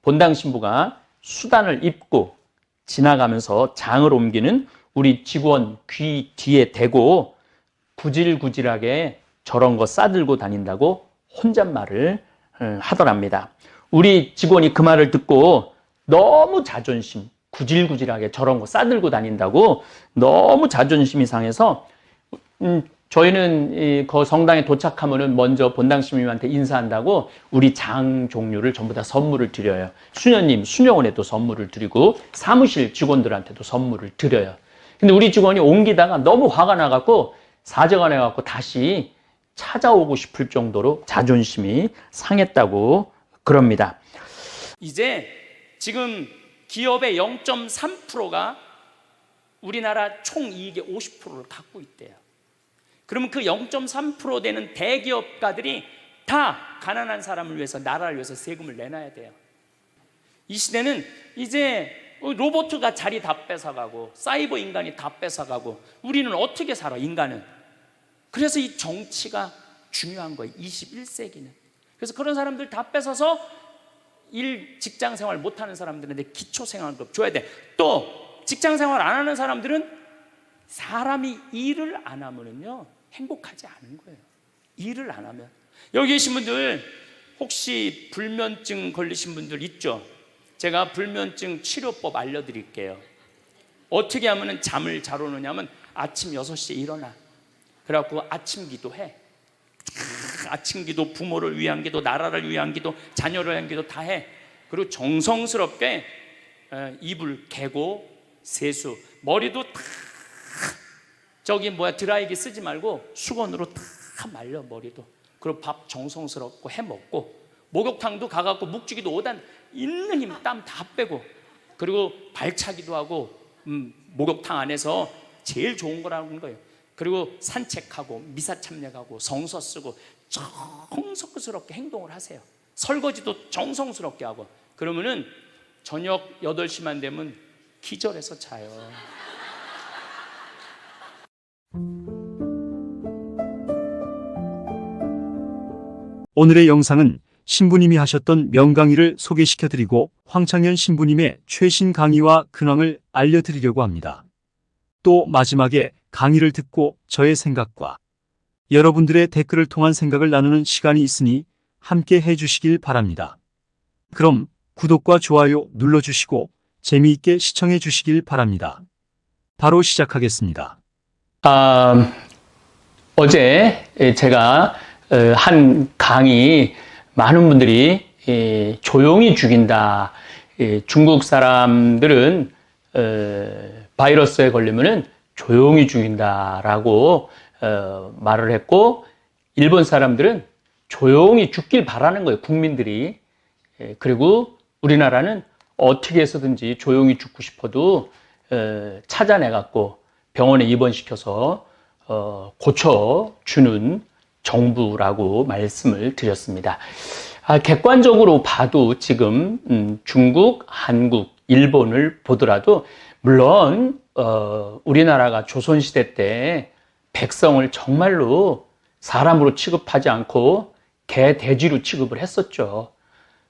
본당 신부가 수단을 입고 지나가면서 장을 옮기는 우리 직원 귀 뒤에 대고 구질구질하게 저런 거 싸들고 다닌다고 혼잣말을 하더랍니다. 우리 직원이 그 말을 듣고 너무 자존심, 구질구질하게 저런 거 싸들고 다닌다고 너무 자존심이 상해서 저희는 그 성당에 도착하면은 먼저 본당 신부님한테 인사한다고 우리 장 종류를 전부 다 선물을 드려요. 수녀님, 수녀원에도 선물을 드리고 사무실 직원들한테도 선물을 드려요. 근데 우리 직원이 옮기다가 너무 화가 나갖고 사정을 해갖고 다시 찾아오고 싶을 정도로 자존심이 상했다고 그럽니다. 이제 지금 기업의 0.3%가 우리나라 총이익의 50%를 갖고 있대요. 그러면 그 0.3% 되는 대기업가들이 다 가난한 사람을 위해서, 나라를 위해서 세금을 내놔야 돼요. 이 시대는 이제 로봇가 자리 다 뺏어가고 사이버 인간이 다 뺏어가고 우리는 어떻게 살아, 인간은? 그래서 이 정치가 중요한 거예요, 21세기는. 그래서 그런 사람들 다 뺏어서 직장 생활 못하는 사람들한테 기초생활급 줘야 돼. 또 직장 생활 안 하는 사람들은 사람이 일을 안 하면은요 행복하지 않은 거예요. 일을 안 하면. 여기 계신 분들 혹시 불면증 걸리신 분들 있죠? 제가 불면증 치료법 알려드릴게요. 어떻게 하면 잠을 잘 오느냐면 아침 6시에 일어나. 그래갖고 아침 기도해. 아침 기도, 부모를 위한 기도, 나라를 위한 기도, 자녀를 위한 기도 다 해. 그리고 정성스럽게 이불 개고 세수, 머리도 다 드라이기 쓰지 말고 수건으로 다 말려, 머리도. 그리고 밥 정성스럽고 해 먹고, 목욕탕도 가갖고 묵주기도 5단 있는 힘 땀 다 빼고, 그리고 발차기도 하고 목욕탕 안에서 제일 좋은 거라는 거예요. 그리고 산책하고 미사 참여하고 성서 쓰고 정성스럽게 행동을 하세요. 설거지도 정성스럽게 하고. 그러면은 저녁 8시만 되면 기절해서 자요. 오늘의 영상은 신부님이 하셨던 명강의를 소개시켜드리고 황창현 신부님의 최신 강의와 근황을 알려드리려고 합니다. 또 마지막에 강의를 듣고 저의 생각과 여러분들의 댓글을 통한 생각을 나누는 시간이 있으니 함께 해주시길 바랍니다. 그럼 구독과 좋아요 눌러주시고 재미있게 시청해 주시길 바랍니다. 바로 시작하겠습니다. 어제 제가 한 강의, 많은 분들이 조용히 죽인다. 중국 사람들은 바이러스에 걸리면은 조용히 죽인다라고 말을 했고, 일본 사람들은 조용히 죽길 바라는 거예요, 국민들이. 그리고 우리나라는 어떻게 해서든지 조용히 죽고 싶어도 찾아내갖고 병원에 입원시켜서 고쳐주는 정부라고 말씀을 드렸습니다. 객관적으로 봐도 지금 중국, 한국, 일본을 보더라도 물론 우리나라가 조선시대 때 백성을 정말로 사람으로 취급하지 않고 개, 돼지로 취급을 했었죠.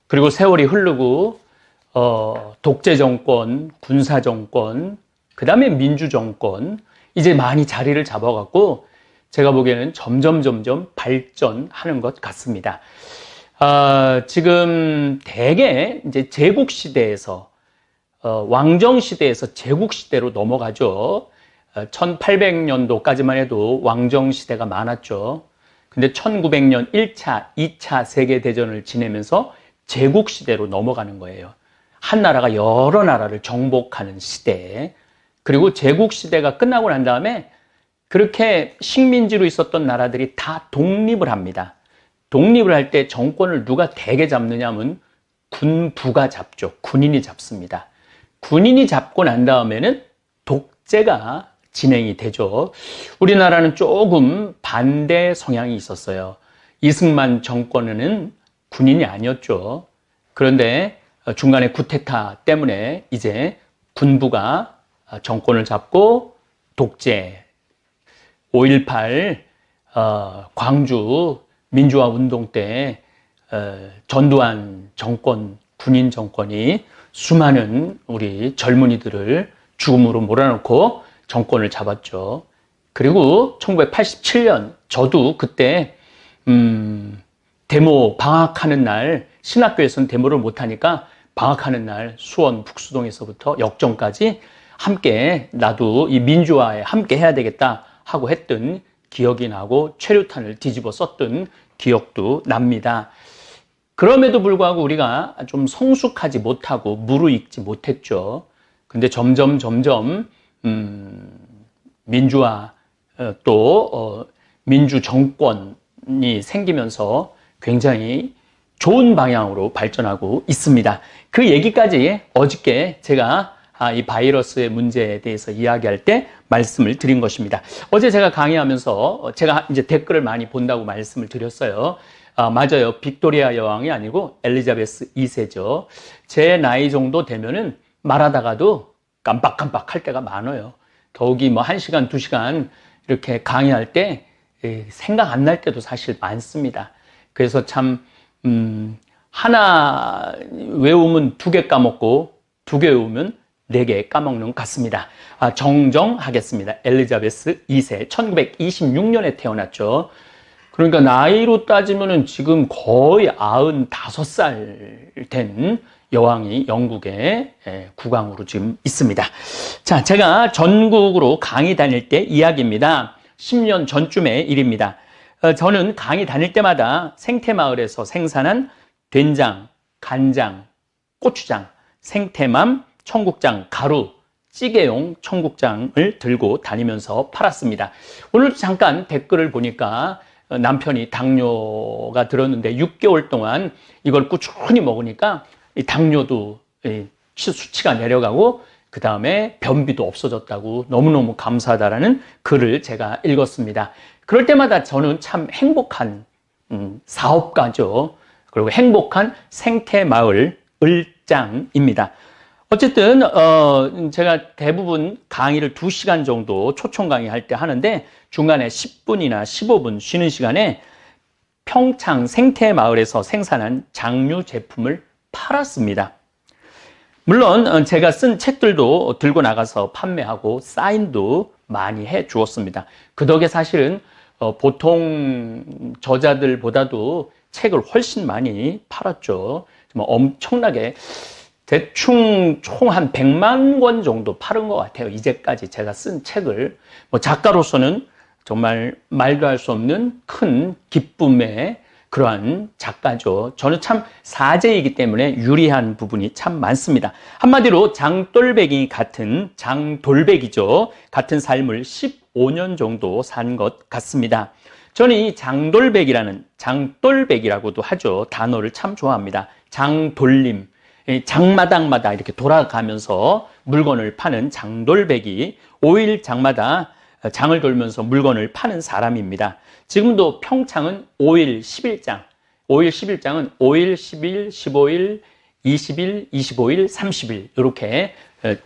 그리고 세월이 흐르고 독재 정권, 군사 정권, 그 다음에 민주 정권, 이제 많이 자리를 잡아갖고 제가 보기에는 점점 발전하는 것 같습니다. 지금 대개 이제 제국 시대에서 왕정 시대에서 제국 시대로 넘어가죠. 1800년도까지만 해도 왕정 시대가 많았죠. 근데 1900년 1차, 2차 세계대전을 지내면서 제국 시대로 넘어가는 거예요. 한 나라가 여러 나라를 정복하는 시대. 그리고 제국 시대가 끝나고 난 다음에 그렇게 식민지로 있었던 나라들이 다 독립을 합니다. 독립을 할 때 정권을 누가 대개 잡느냐 하면 군부가 잡죠. 군인이 잡습니다. 군인이 잡고 난 다음에는 독재가 진행이 되죠. 우리나라는 조금 반대 성향이 있었어요. 이승만 정권에는 군인이 아니었죠. 그런데 중간에 쿠데타 때문에 이제 군부가 정권을 잡고 독재, 5.18 광주 민주화 운동 때 전두환 정권 군인 정권이 수많은 우리 젊은이들을 죽음으로 몰아넣고 정권을 잡았죠. 그리고 1987년 저도 그때 데모 방학하는 날 신학교에서는 데모를 못하니까 방학하는 날 수원 북수동에서부터 역정까지 함께 나도 이 민주화에 함께 해야 되겠다 하고 했던 기억이 나고 최루탄을 뒤집어 썼던 기억도 납니다. 그럼에도 불구하고 우리가 좀 성숙하지 못하고 무르익지 못했죠. 근데 점점 민주화 또 민주 정권이 생기면서 굉장히 좋은 방향으로 발전하고 있습니다. 그 얘기까지 어저께 제가 이 바이러스의 문제에 대해서 이야기할 때 말씀을 드린 것입니다. 어제 제가 강의하면서 제가 이제 댓글을 많이 본다고 말씀을 드렸어요. 맞아요. 빅토리아 여왕이 아니고 엘리자베스 2세죠. 제 나이 정도 되면은 말하다가도 깜빡깜빡 할 때가 많아요. 더욱이 뭐 1시간, 2시간 이렇게 강의할 때 생각 안 날 때도 사실 많습니다. 그래서 참 하나 외우면 2개 까먹고 2개 외우면 4개 까먹는 것 같습니다. 정정하겠습니다. 엘리자베스 2세 1926년에 태어났죠. 그러니까 나이로 따지면은 지금 거의 95살 된 여왕이 영국의 국왕으로 지금 있습니다. 자, 제가 전국으로 강의 다닐 때 이야기입니다. 10년 전쯤의 일입니다. 저는 강의 다닐 때마다 생태마을에서 생산한 된장, 간장, 고추장, 생태맘, 청국장, 가루, 찌개용 청국장을 들고 다니면서 팔았습니다. 오늘 잠깐 댓글을 보니까 남편이 당뇨가 들었는데 6개월 동안 이걸 꾸준히 먹으니까 이 당뇨도 수치가 내려가고 그 다음에 변비도 없어졌다고 너무너무 감사하다라는 글을 제가 읽었습니다. 그럴 때마다 저는 참 행복한 사업가죠. 그리고 행복한 생태마을 을장입니다. 어쨌든 제가 대부분 강의를 2시간 정도 초청 강의할 때 하는데 중간에 10분이나 15분 쉬는 시간에 평창 생태마을에서 생산한 장류 제품을 팔았습니다. 물론 제가 쓴 책들도 들고 나가서 판매하고 사인도 많이 해 주었습니다. 그 덕에 사실은 보통 저자들보다도 책을 훨씬 많이 팔았죠. 정말 엄청나게 대충 총 한 100만 권 정도 팔은 것 같아요. 이제까지 제가 쓴 책을. 작가로서는 정말 말도 할 수 없는 큰 기쁨의 그러한 작가죠. 저는 참 사제이기 때문에 유리한 부분이 참 많습니다. 한마디로 장돌배기 같은 장돌배기죠. 같은 삶을 15년 정도 산 것 같습니다. 저는 이 장돌배기라고도 하죠. 단어를 참 좋아합니다. 장돌림. 장마당마다 이렇게 돌아가면서 물건을 파는 장돌배기, 5일 장마다 장을 돌면서 물건을 파는 사람입니다. 지금도 평창은 5일 10일장, 5일 10일장은 5일, 10일, 15일, 20일, 25일, 30일 이렇게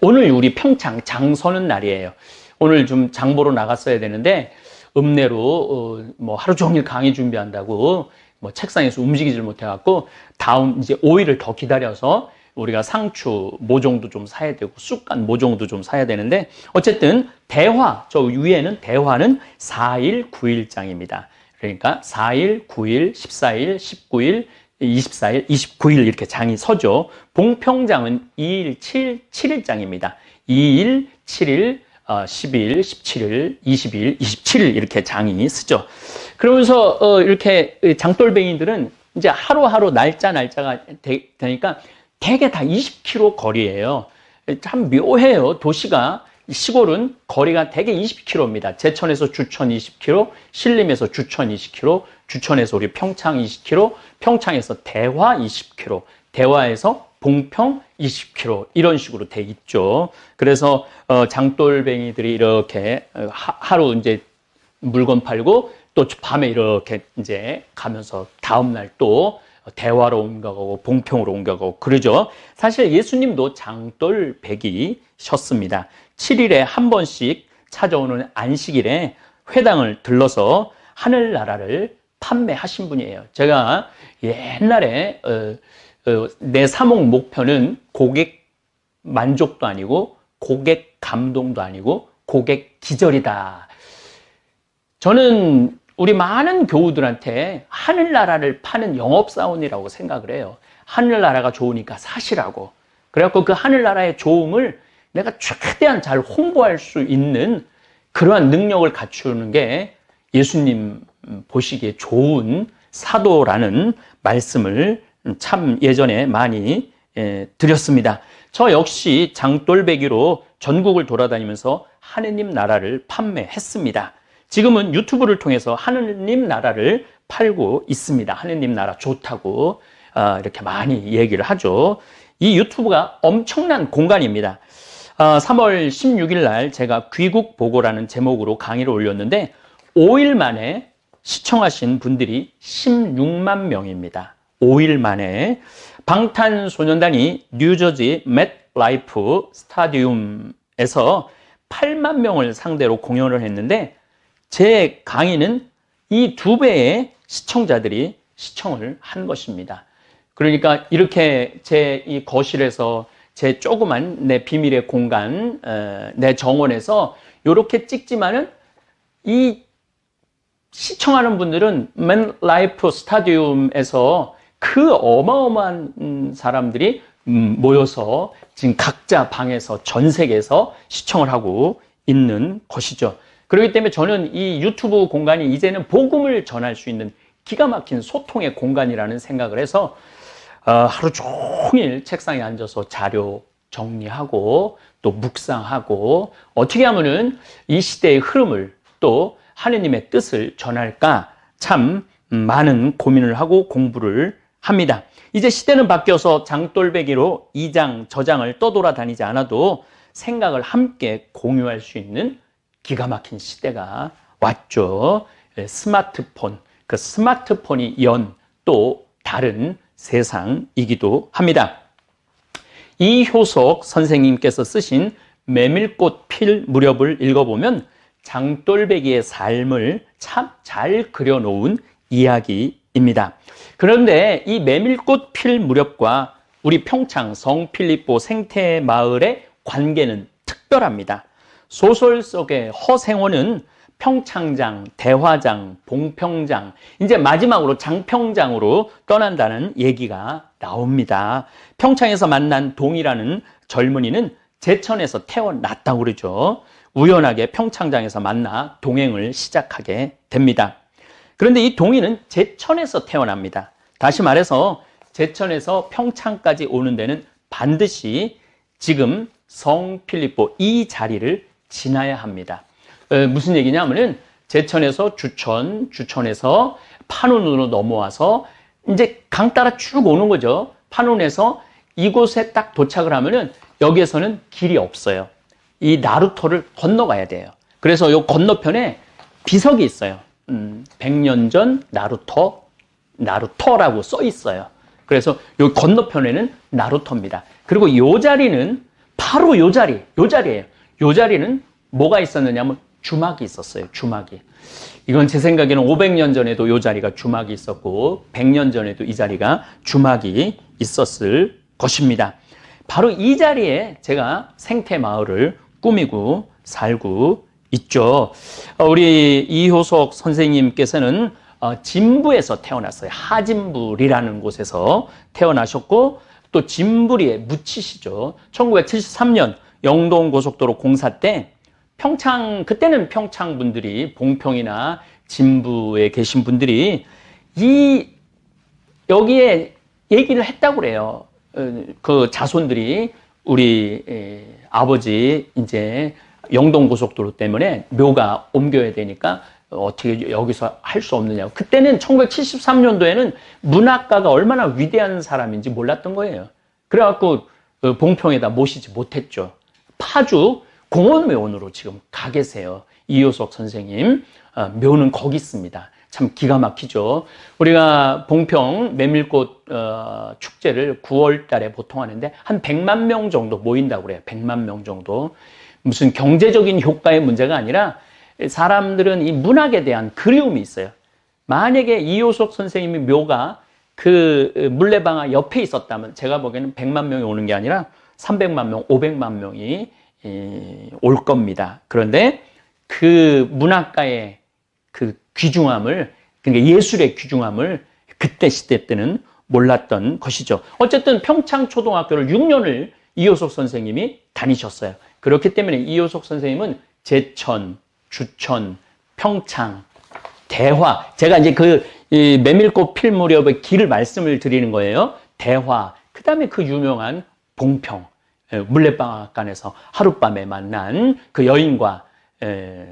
오늘 우리 평창 장 서는 날이에요. 오늘 좀 장 보러 나갔어야 되는데 읍내로 뭐 하루 종일 강의 준비한다고 뭐 책상에서 움직이질 못해갖고 다음 이제 5일을 더 기다려서 우리가 상추 모종도 좀 사야 되고 쑥간 모종도 좀 사야 되는데 어쨌든 대화, 저 위에는 대화는 4일 9일장입니다. 그러니까 4일, 9일, 14일, 19일, 24일, 29일 이렇게 장이 서죠. 봉평장은 2일, 7일장입니다. 2일, 7일, 10일, 17일, 20일, 27일 이렇게 장이 쓰죠. 그러면서 이렇게 장돌뱅이들은 이제 하루하루 날짜가 되니까 대개 다 20km 거리예요. 참 묘해요. 도시가 시골은 거리가 대개 20km입니다. 제천에서 주천 20km, 신림에서 주천 20km, 주천에서 우리 평창 20km, 평창에서 대화 20km, 대화에서 봉평 20km 이런 식으로 돼 있죠. 그래서 장돌뱅이들이 이렇게 하루 이제 물건 팔고 또 밤에 이렇게 이제 가면서 다음날 또 대화로 옮겨가고 봉평으로 옮겨가고 그러죠. 사실 예수님도 장돌백이셨습니다. 7일에 한 번씩 찾아오는 안식일에 회당을 들러서 하늘나라를 판매하신 분이에요. 제가 옛날에 내 사목 목표는 고객 만족도 아니고 고객 감동도 아니고 고객 기절이다. 저는 우리 많은 교우들한테 하늘나라를 파는 영업사원이라고 생각을 해요. 하늘나라가 좋으니까 사시라고. 그래갖고 그 하늘나라의 좋음을 내가 최대한 잘 홍보할 수 있는 그러한 능력을 갖추는 게 예수님 보시기에 좋은 사도라는 말씀을 참 예전에 많이 드렸습니다. 저 역시 장돌배기로 전국을 돌아다니면서 하느님 나라를 판매했습니다. 지금은 유튜브를 통해서 하느님 나라를 팔고 있습니다. 하느님 나라 좋다고 이렇게 많이 얘기를 하죠. 이 유튜브가 엄청난 공간입니다. 3월 16일 날 제가 귀국보고라는 제목으로 강의를 올렸는데 5일 만에 시청하신 분들이 16만 명입니다. 5일 만에 방탄소년단이 뉴저지 맷라이프 스타디움에서 8만 명을 상대로 공연을 했는데 제 강의는 이 2배의 시청자들이 시청을 한 것입니다. 그러니까 이렇게 제 이 거실에서 제 조그만 내 비밀의 공간, 내 정원에서 이렇게 찍지만은 이 시청하는 분들은 맨라이프 스타디움에서 그 어마어마한 사람들이 모여서 지금 각자 방에서 전 세계에서 시청을 하고 있는 것이죠. 그렇기 때문에 저는 이 유튜브 공간이 이제는 복음을 전할 수 있는 기가 막힌 소통의 공간이라는 생각을 해서 하루 종일 책상에 앉아서 자료 정리하고 또 묵상하고 어떻게 하면은 이 시대의 흐름을 또 하느님의 뜻을 전할까 참 많은 고민을 하고 공부를 합니다. 이제 시대는 바뀌어서 장돌배기로 이 장 저장을 떠돌아다니지 않아도 생각을 함께 공유할 수 있는 기가 막힌 시대가 왔죠. 스마트폰, 그 스마트폰이 연 또 다른 세상이기도 합니다. 이효석 선생님께서 쓰신 메밀꽃 필 무렵을 읽어보면 장돌배기의 삶을 참 잘 그려놓은 이야기입니다. 그런데 이 메밀꽃 필 무렵과 우리 평창 성필리포 생태마을의 관계는 특별합니다. 소설 속의 허생원은 평창장, 대화장, 봉평장, 이제 마지막으로 장평장으로 떠난다는 얘기가 나옵니다. 평창에서 만난 동이라는 젊은이는 제천에서 태어났다고 그러죠. 우연하게 평창장에서 만나 동행을 시작하게 됩니다. 그런데 이 동이는 제천에서 태어납니다. 다시 말해서 제천에서 평창까지 오는 데는 반드시 지금 성필리포 이 자리를 지나야 합니다. 무슨 얘기냐면은 제천에서 주천, 주천에서 판운으로 넘어와서 이제 강 따라 쭉 오는 거죠. 판운에서 이곳에 딱 도착을 하면은 여기에서는 길이 없어요. 이 나루터를 건너가야 돼요. 그래서 요 건너편에 비석이 있어요. 100년 전 나루터라고 써 있어요. 그래서 요 건너편에는 나루터입니다. 그리고 요 자리는 바로 요 자리예요. 요 자리는 뭐가 있었느냐면 주막이 있었어요. 주막이. 이건 제 생각에는 500년 전에도 요 자리가 주막이 있었고 100년 전에도 이 자리가 주막이 있었을 것입니다. 바로 이 자리에 제가 생태마을을 꾸미고 살고 있죠. 우리 이효석 선생님께서는 진부에서 태어났어요. 하진불이라는 곳에서 태어나셨고 또 진부리에 묻히시죠. 1973년 영동고속도로 공사 때 평창, 그때는 평창 분들이 봉평이나 진부에 계신 분들이 여기에 얘기를 했다고 그래요. 그 자손들이 우리 아버지 이제 영동고속도로 때문에 묘가 옮겨야 되니까 어떻게 여기서 할 수 없느냐고. 그때는 1973년도에는 문학가가 얼마나 위대한 사람인지 몰랐던 거예요. 그래갖고 봉평에다 모시지 못했죠. 파주 공원묘원으로 지금 가 계세요. 이효석 선생님 묘는 거기 있습니다. 참 기가 막히죠. 우리가 봉평 메밀꽃 축제를 9월 달에 보통 하는데 한 100만 명 정도 모인다고 그래요. 100만 명 정도. 무슨 경제적인 효과의 문제가 아니라 사람들은 이 문학에 대한 그리움이 있어요. 만약에 이효석 선생님의 묘가 그 물레방아 옆에 있었다면 제가 보기에는 100만 명이 오는 게 아니라 300만 명, 500만 명이 올 겁니다. 그런데 그 문학가의 그 귀중함을, 그러니까 예술의 귀중함을 그때 시대 때는 몰랐던 것이죠. 어쨌든 평창초등학교를 6년을 이효석 선생님이 다니셨어요. 그렇기 때문에 이효석 선생님은 제천, 주천, 평창, 대화, 제가 이제 그 메밀꽃 필 무렵의 길을 말씀을 드리는 거예요. 대화, 그 다음에 그 유명한 봉평, 물레방앗간에서 하룻밤에 만난 그 여인과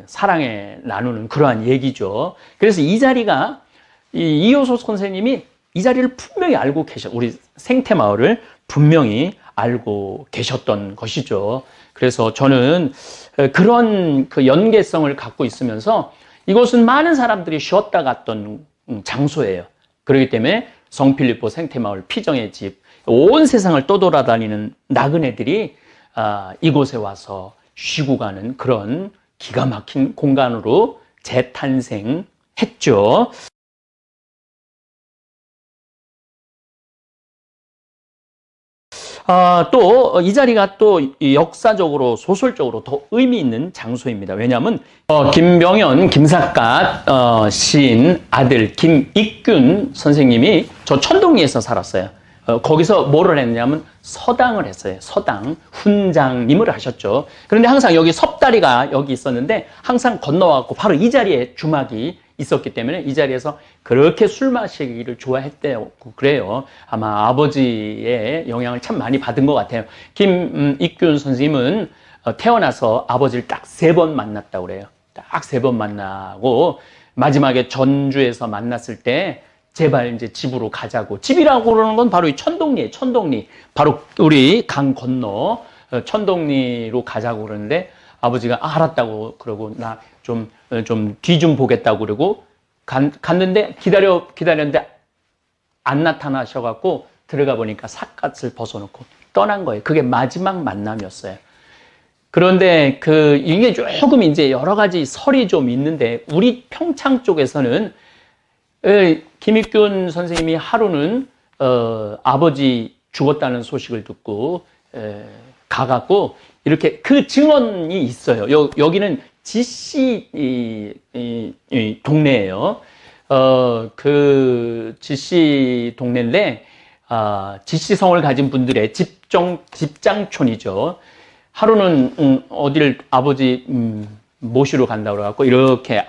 사랑에 나누는 그러한 얘기죠. 그래서 이 자리가 이효석 선생님이 이 자리를 분명히 알고 우리 생태마을을 분명히 알고 계셨던 것이죠. 그래서 저는 그런 그 연계성을 갖고 있으면서 이곳은 많은 사람들이 쉬었다 갔던 장소예요. 그렇기 때문에 성필리포 생태마을 피정의 집, 온 세상을 떠돌아다니는 나그네들이 이곳에 와서 쉬고 가는 그런 기가 막힌 공간으로 재탄생했죠. 또 이 자리가 또 역사적으로 소설적으로 더 의미 있는 장소입니다. 왜냐하면 김병현, 김삿갓 시인 아들 김익균 선생님이 저 천동리에서 살았어요. 거기서 뭐를 했냐면 서당을 했어요. 서당, 훈장님을 하셨죠. 그런데 항상 여기 섭다리가 여기 있었는데 항상 건너와갖고 바로 이 자리에 주막이 있었기 때문에 이 자리에서 그렇게 술 마시기를 좋아했대요. 그래요. 아마 아버지의 영향을 참 많이 받은 것 같아요. 김익균 선생님은 태어나서 아버지를 딱 3번 만났다고 그래요. 딱 3번 만나고 마지막에 전주에서 만났을 때 제발 이제 집으로 가자고. 집이라고 그러는 건 바로 이 천동리예요. 천동리. 바로 우리 강 건너 천동리로 가자고 그러는데 아버지가 알았다고 그러고 나 좀 뒤 좀 보겠다고 그러고 갔는데 기다렸는데 안 나타나셔갖고 들어가 보니까 삿갓을 벗어놓고 떠난 거예요. 그게 마지막 만남이었어요. 그런데 이게 조금 이제 여러 가지 설이 좀 있는데 우리 평창 쪽에서는 김익균 선생님이 하루는 아버지 죽었다는 소식을 듣고 가갖고 이렇게 그 증언이 있어요. 여기는 지씨 동네예요. 그 지씨 동네인데 지씨성을 가진 분들의 집장촌이죠. 하루는 어디를 아버지 모시러 간다고 그래갖고 이렇게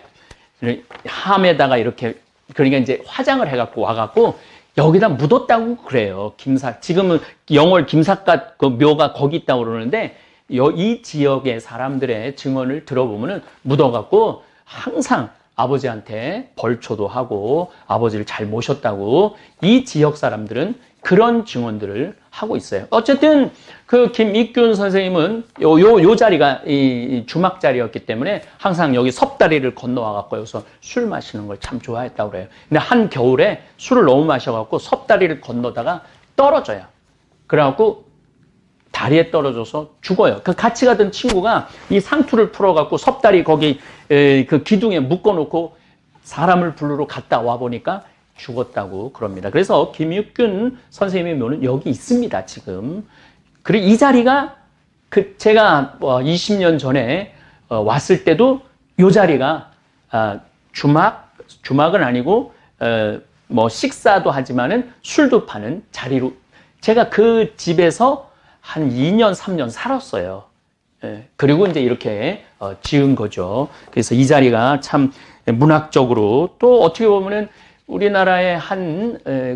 함에다가 이렇게 그러니까 이제 화장을 해갖고 와갖고 여기다 묻었다고 그래요. 지금은 영월 김삿갓 그 묘가 거기 있다고 그러는데 이 지역의 사람들의 증언을 들어보면은 묻어갖고 항상 아버지한테 벌초도 하고 아버지를 잘 모셨다고 이 지역 사람들은 그런 증언들을 하고 있어요. 어쨌든 그 김익균 선생님은 요 자리가 이 주막 자리였기 때문에 항상 여기 섭다리를 건너와갖고 여기서 술 마시는 걸 참 좋아했다고 그래요. 근데 한 겨울에 술을 너무 마셔갖고 섭다리를 건너다가 떨어져요. 그래갖고 다리에 떨어져서 죽어요. 그 같이 가던 친구가 이 상투를 풀어갖고 섭다리 거기 그 기둥에 묶어놓고 사람을 부르러 갔다 와 보니까 죽었다고 그럽니다. 그래서 김익균 선생님의 묘는 여기 있습니다, 지금. 그리고 이 자리가 제가 20년 전에 왔을 때도 이 자리가 주막은 아니고 뭐 식사도 하지만은 술도 파는 자리로 제가 그 집에서 한 2년, 3년 살았어요. 그리고 이제 이렇게 지은 거죠. 그래서 이 자리가 참 문학적으로 또 어떻게 보면은 우리나라의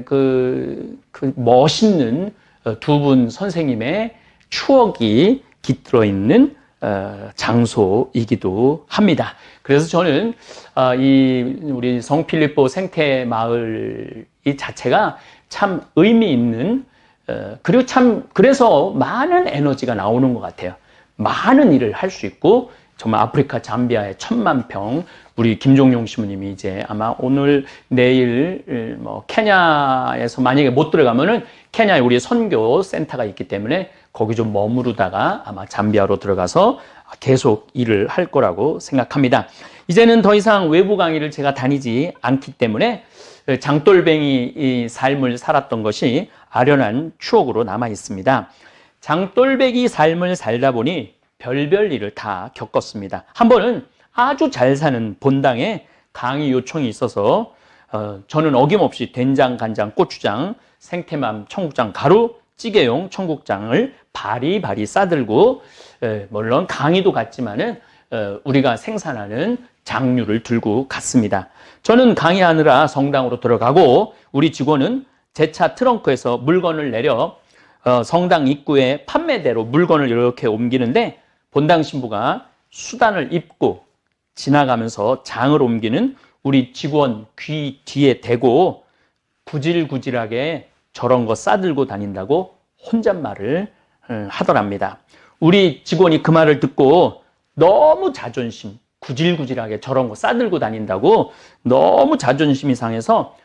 그 멋있는 두 분 선생님의 추억이 깃들어 있는 장소이기도 합니다. 그래서 저는 우리 성필리포 생태마을 이 자체가 참 의미 있는 그리고 그래서 많은 에너지가 나오는 것 같아요. 많은 일을 할 수 있고, 정말 아프리카 잠비아의 1000만 평, 우리 김종용 신부님이 이제 아마 오늘, 내일, 케냐에서 만약에 못 들어가면은 케냐에 우리 선교 센터가 있기 때문에 거기 좀 머무르다가 아마 잠비아로 들어가서 계속 일을 할 거라고 생각합니다. 이제는 더 이상 외부 강의를 제가 다니지 않기 때문에 장돌뱅이 이 삶을 살았던 것이 아련한 추억으로 남아 있습니다. 장돌뱅이 삶을 살다 보니 별별 일을 다 겪었습니다. 한 번은 아주 잘 사는 본당에 강의 요청이 있어서 저는 어김없이 된장, 간장, 고추장, 생태맘, 청국장, 가루, 찌개용 청국장을 바리바리 싸들고 물론 강의도 갔지만은 우리가 생산하는 장류를 들고 갔습니다. 저는 강의하느라 성당으로 들어가고 우리 직원은 제 차 트렁크에서 물건을 내려 성당 입구에 판매대로 물건을 이렇게 옮기는데 본당 신부가 수단을 입고 지나가면서 장을 옮기는 우리 직원 귀 뒤에 대고 구질구질하게 저런 거 싸들고 다닌다고 혼잣말을 하더랍니다. 우리 직원이 그 말을 듣고 너무 자존심, 구질구질하게 저런 거 싸들고 다닌다고 너무 자존심이 상해서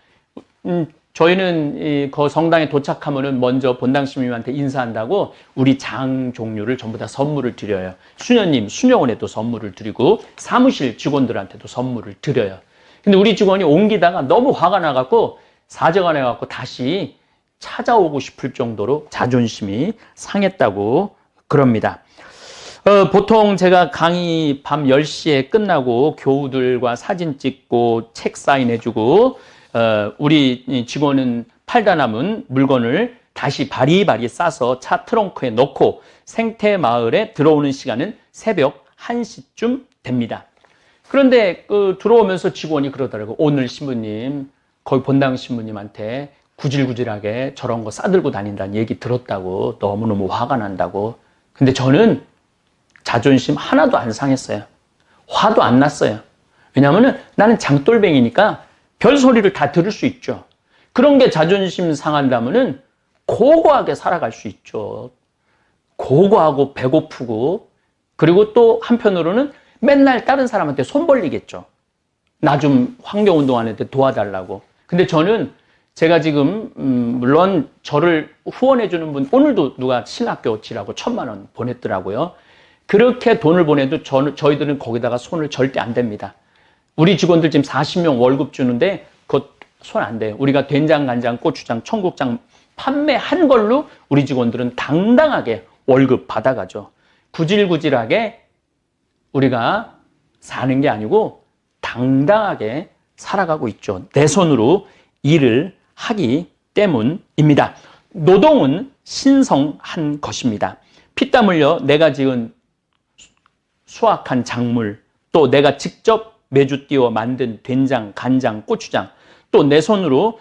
저희는 그 성당에 도착하면은 먼저 본당 신부님한테 인사한다고 우리 장 종류를 전부 다 선물을 드려요. 수녀님, 수녀원에도 선물을 드리고 사무실 직원들한테도 선물을 드려요. 근데 우리 직원이 옮기다가 너무 화가 나갖고 사정을 해갖고 다시 찾아오고 싶을 정도로 자존심이 상했다고 그럽니다. 보통 제가 강의 밤 10시에 끝나고 교우들과 사진 찍고 책 사인해주고 우리 직원은 팔다 남은 물건을 다시 바리바리 싸서 차 트렁크에 넣고 생태마을에 들어오는 시간은 새벽 1시쯤 됩니다. 그런데 들어오면서 직원이 그러더라고요. 오늘 신부님, 거기 본당 신부님한테 구질구질하게 저런 거 싸들고 다닌다는 얘기 들었다고 너무너무 화가 난다고. 근데 저는 자존심 하나도 안 상했어요. 화도 안 났어요. 왜냐하면 나는 장돌뱅이니까 별소리를 다 들을 수 있죠. 그런 게 자존심 상한다면은 고고하게 살아갈 수 있죠. 고고하고 배고프고 그리고 또 한편으로는 맨날 다른 사람한테 손 벌리겠죠. 나 좀 환경운동하는데 도와달라고. 근데 저는 제가 지금 물론 저를 후원해주는 분 오늘도 누가 신학교 지라고 1,000만 원 보냈더라고요. 그렇게 돈을 보내도 저희들은 거기다가 손을 절대 안 댑니다. 우리 직원들 지금 40명 월급 주는데 그것 손 안 돼요. 우리가 된장, 간장, 고추장, 청국장 판매한 걸로 우리 직원들은 당당하게 월급 받아가죠. 구질구질하게 우리가 사는 게 아니고 당당하게 살아가고 있죠. 내 손으로 일을 하기 때문입니다. 노동은 신성한 것입니다. 피땀 흘려 내가 지은 수확한 작물, 또 내가 직접 매주 띄워 만든 된장, 간장, 고추장, 또 내 손으로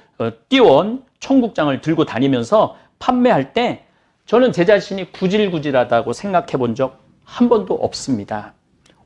띄워온 청국장을 들고 다니면서 판매할 때 저는 제 자신이 구질구질하다고 생각해 본 적 한 번도 없습니다.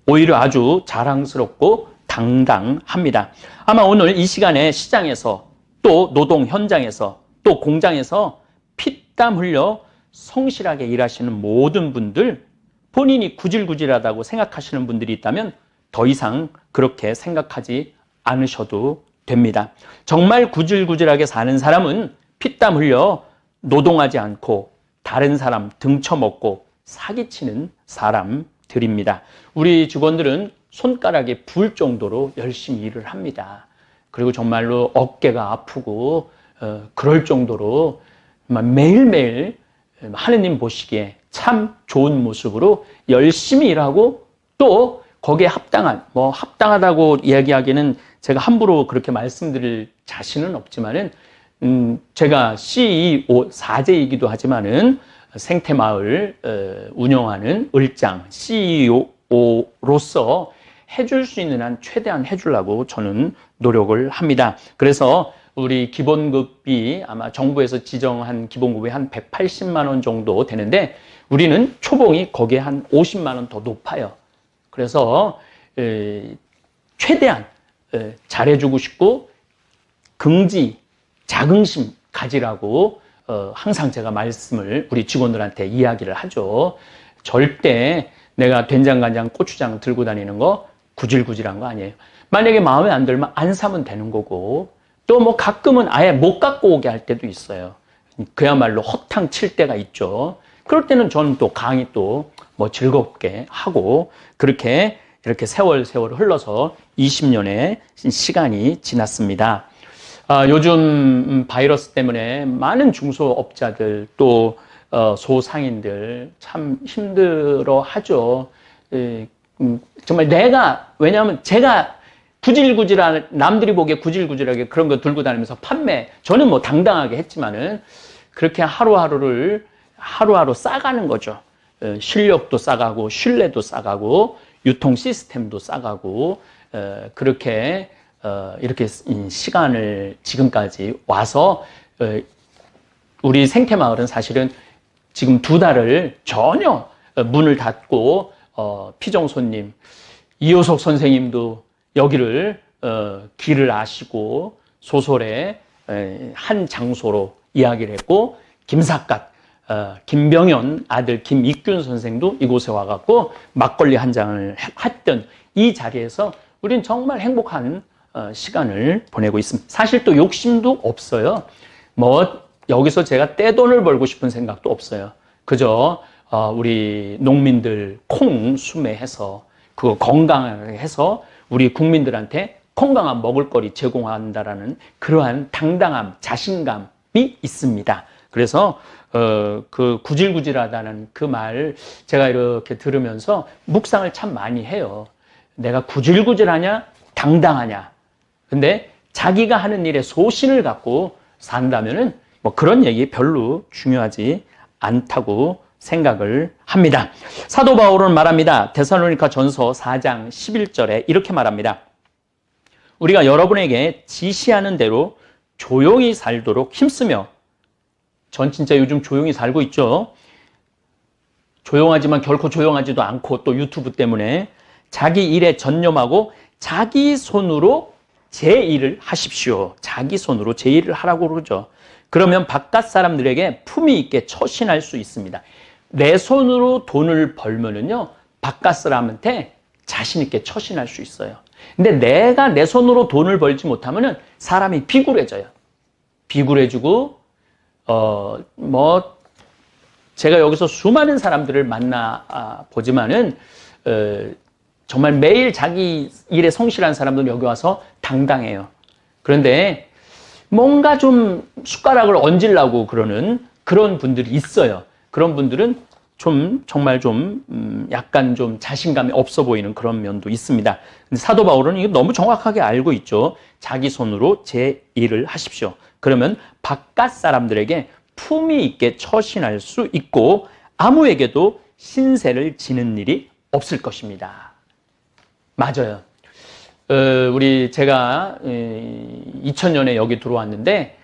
오히려 아주 자랑스럽고 당당합니다. 아마 오늘 이 시간에 시장에서 또 노동 현장에서 또 공장에서 피땀 흘려 성실하게 일하시는 모든 분들 본인이 구질구질하다고 생각하시는 분들이 있다면 더 이상 그렇게 생각하지 않으셔도 됩니다. 정말 구질구질하게 사는 사람은 피땀 흘려 노동하지 않고 다른 사람 등쳐먹고 사기치는 사람들입니다. 우리 직원들은 손가락에 부을 정도로 열심히 일을 합니다. 그리고 정말로 어깨가 아프고 그럴 정도로 매일매일 하느님 보시기에 참 좋은 모습으로 열심히 일하고 또 거기에 합당하다고 이야기하기는 제가 함부로 그렇게 말씀드릴 자신은 없지만은 제가 CEO 4제이기도 하지만은 생태마을 운영하는 을장 CEO로서 해줄 수 있는 한 최대한 해주려고 저는 노력을 합니다. 그래서 우리 기본급이 아마 정부에서 지정한 기본급이 한 180만 원 정도 되는데 우리는 초봉이 거기에 한 50만 원 더 높아요. 그래서 최대한 잘해주고 싶고 긍지, 자긍심 가지라고 항상 제가 말씀을 우리 직원들한테 이야기를 하죠. 절대 내가 된장, 간장, 고추장 들고 다니는 거 구질구질한 거 아니에요. 만약에 마음에 안 들면 안 사면 되는 거고 또 뭐 가끔은 아예 못 갖고 오게 할 때도 있어요. 그야말로 허탕 칠 때가 있죠. 그럴 때는 저는 또 강의 또 뭐 즐겁게 하고 그렇게 이렇게 세월 흘러서 20년의 시간이 지났습니다. 요즘 바이러스 때문에 많은 중소업자들 또 소상인들 참 힘들어 하죠. 정말 왜냐하면 제가 구질구질한, 남들이 보기에 구질구질하게 그런 거 들고 다니면서 저는 뭐 당당하게 했지만은 그렇게 하루하루 싸가는 거죠. 실력도 싸가고, 신뢰도 싸가고, 유통 시스템도 싸가고, 그렇게, 이렇게 시간을 지금까지 와서, 우리 생태마을은 사실은 지금 2달을 전혀 문을 닫고, 피정 손님, 이효석 선생님도 여기를, 길을 아시고, 소설의 한 장소로 이야기를 했고, 김병현 아들 김익균 선생도 이곳에 와갖고 막걸리 한 잔을 했던 이 자리에서 우리는 정말 행복한 시간을 보내고 있습니다. 사실 또 욕심도 없어요. 뭐 여기서 제가 떼돈을 벌고 싶은 생각도 없어요. 그저 우리 농민들 콩 수매해서 그거 건강하게 해서 우리 국민들한테 건강한 먹을거리 제공한다라는 그러한 당당함, 자신감이 있습니다. 그래서 그 구질구질하다는 그 말 제가 이렇게 들으면서 묵상을 참 많이 해요. 내가 구질구질하냐? 당당하냐? 근데 자기가 하는 일에 소신을 갖고 산다면은 뭐 그런 얘기 별로 중요하지 않다고 생각을 합니다. 사도 바울은 말합니다. 데살로니가 전서 4장 11절에 이렇게 말합니다. 우리가 여러분에게 지시하는 대로 조용히 살도록 힘쓰며, 전 진짜 요즘 조용히 살고 있죠. 조용하지만 결코 조용하지도 않고 또 유튜브 때문에 자기 일에 전념하고 자기 손으로 제 일을 하십시오. 자기 손으로 제 일을 하라고 그러죠. 그러면 바깥 사람들에게 품위 있게 처신할 수 있습니다. 내 손으로 돈을 벌면은요, 바깥 사람한테 자신 있게 처신할 수 있어요. 근데 내가 내 손으로 돈을 벌지 못하면은 사람이 비굴해져요. 비굴해지고 제가 여기서 수많은 사람들을 만나 보지만은, 정말 매일 자기 일에 성실한 사람들은 여기 와서 당당해요. 그런데 뭔가 좀 숟가락을 얹으려고 그러는 그런 분들이 있어요. 그런 분들은 정말 약간 좀 자신감이 없어 보이는 그런 면도 있습니다. 근데 사도 바울은 이거 너무 정확하게 알고 있죠. 자기 손으로 제 일을 하십시오. 그러면 바깥 사람들에게 품위 있게 처신할 수 있고 아무에게도 신세를 지는 일이 없을 것입니다. 맞아요. 제가 2000년에 여기 들어왔는데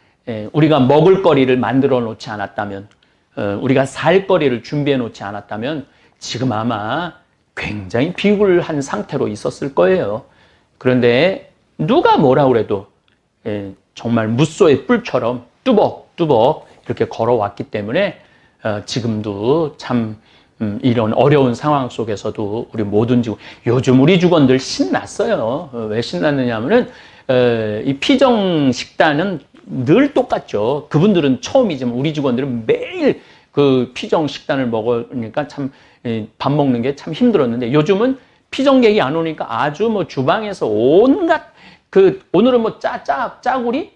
우리가 먹을 거리를 만들어 놓지 않았다면, 우리가 살 거리를 준비해 놓지 않았다면 지금 아마 굉장히 비굴한 상태로 있었을 거예요. 그런데 누가 뭐라 그래도 정말 무소의 뿔처럼 뚜벅뚜벅 이렇게 걸어왔기 때문에 지금도 참 이런 어려운 상황 속에서도 우리 모든 직원, 요즘 우리 직원들 신났어요. 왜 신났느냐면은 이 피정 식단은 늘 똑같죠. 그분들은 처음이지만 우리 직원들은 매일 그 피정 식단을 먹으니까 참 밥 먹는 게 참 힘들었는데, 요즘은 피정객이 안 오니까 아주 뭐 주방에서 온갖 오늘은 뭐 짜글이